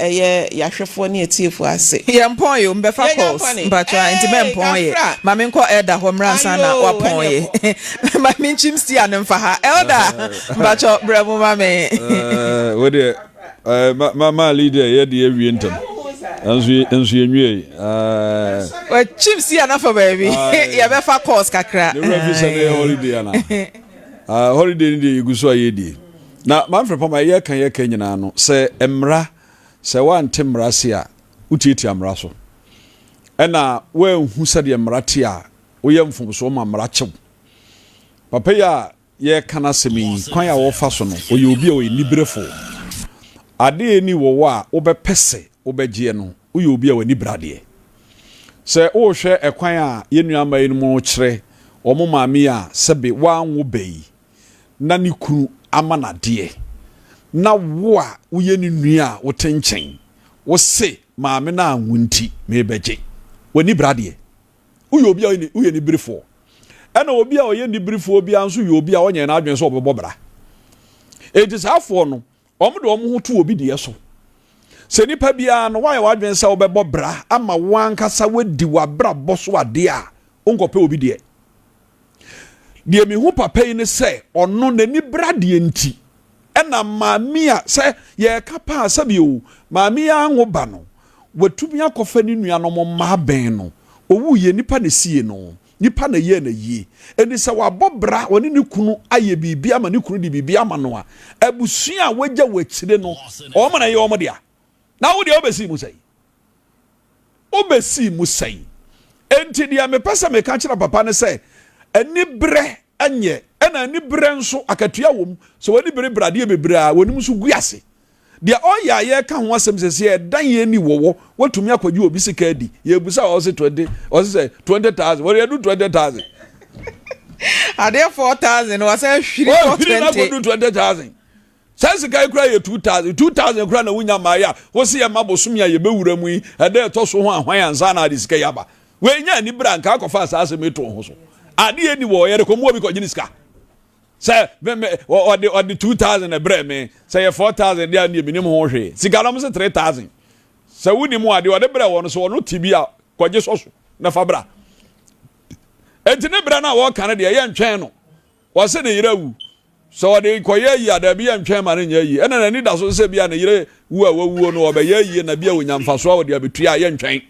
yashafoni tea for us. Yam point you, Beffa, but trying to men point, mammy call Edda home run sana or point. My min chim's and for her elder, but your bravo mammy. What dear. Mama leader here the aviator. Ensu enwie chips here na for baby. Ya be fa course kakra. The represent holiday na. Holiday ni dey guso ayedi. Na Maame Frimpomaa ye kan nyina no se emra se wan temra se a utieti amra so. Ena we hu se de emra te a wo ye mfomso ma mra chew. Papa ya ye kana semi kwan ya wo fa so no oye obi a we nibrefo. Ade ni wo wa obepese obegye no uye obi a wani brade se wo hwe ekwan a yenuama yin mu kire omo maame a sebe wanwo bei na ni kunu amanade na wo a uye ni nua wo tenchen wo se maame na anwunti mebegye wani brade uye obi a uye ni brifo ena obi a oye ni brifo obi anso ye obi a onye na adwen so obebobra ejisafo no omo de omo ho tu obi de so se nipa bia no why wadwen sa obebọ bra ama wankasa wadi wabra boso ade a onkope obi de mi hu papa yi ne se ono nani bra de nti ena maame a se ye kapa sabi o maame a ngoba no watumi akofa ni nua no ma ben no owu ye nipa ne sie no nipa na ye na yie eni se wabọ bra woni ne kunu aye bibia ama ne kunu di bibia ama no a abusua wagya wachire no o ma na ye o mo dia na wo de obesi mu sei enti dia me pesa me ka kira papa ne se ani bre anye ena ani bre nso akatua wom so wani bre brade bebre a woni muso guase dia oya ye ka ho asem sese e dan ye ni wowo watumi akwaji obi sika adi ye busa o se 20 o se 20000 what you do 20000 ade 4000 was say hwiri 20000 sense guy kura ye 2000 kura na wunya maya wo se ye mabosumi a ye bewura mu yi ade to so ho ahwan ansa na ade sika yaba we nya ni bra nka akofa asase meto ho so ade ye ni wo ye ko mu obi ko gini sika se o de 2000 e bre me se ye 4000 dia ni minim ho hwe sika no mo se 3000 se wuni mu ade o de bre wo no so no tibi a ko ge so so na fa bra entine bra na wo kan de ye ntwen no wo se ne yirawu so de koye yi adabi ya ntwen ma ne yi ena na ni da so se bia na yire wu a wawu no oba yi na bia onyamfaso a wo de abetua ye ntwen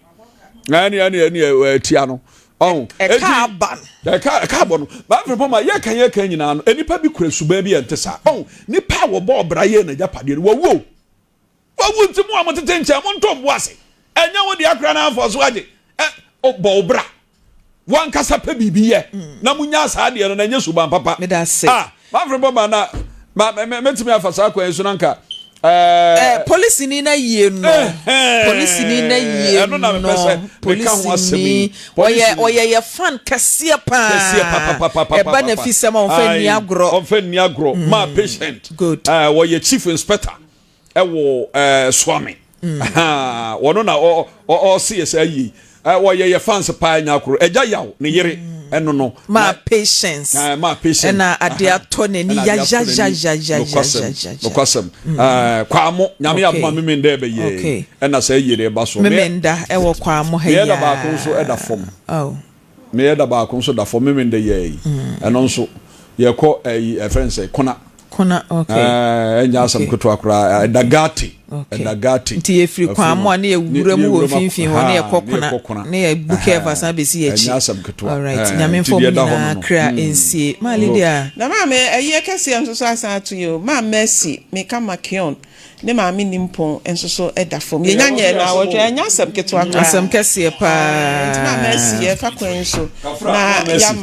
ani tia no oh ka bon ba Frimpomaa ye kan nyina no enipa bi kura suba bi entesa oh nipa wo bo bra ye na japade no wawu ntimu amotete nche mo ntombo ase enya wo de akra na afo age bo bra wan kasa pe bibiye na munya asa de no na nya suba papa me da se Maame Frimpomaa na metimi afasa kwa enso nanka police ni na yie no police ni na yie no na me pese police ho asemi oye ye fan kase pa e ba na Afisem on fa ni agro ma patient good wo ye chief inspector e wo swami wono na o CSI yi wo ye fans pa nya agro eja yawo ne yire eno no ma patience na ade ato ne ni ya kwasem kwamo nyame aboma memenda ebe ye ena say yire ba so memenda e wo kwamo ha ya me da ba ko so e da fom me da ba ko so da fom memenda ye eno nso ye ko friends kona Kona, okay. Enya asam ketewa kora dagati. Dagati. Nti efiri kwa mo na ewura mu wo finfin ho na ekokona na e bukeva sa besi echi. Enya asam ketewa. All right. Nyame fo mu na kra ensie. Ma Lydia. Na maame eye kase enso so asa to you. Ma Mercy, me ka makion. Ne maame nimpon enso so eda fom. Ye nyanye na wo twa enya asam ketewa kra. Asam kase pa. Nti ma Mercy ye fa kwan so. Na ya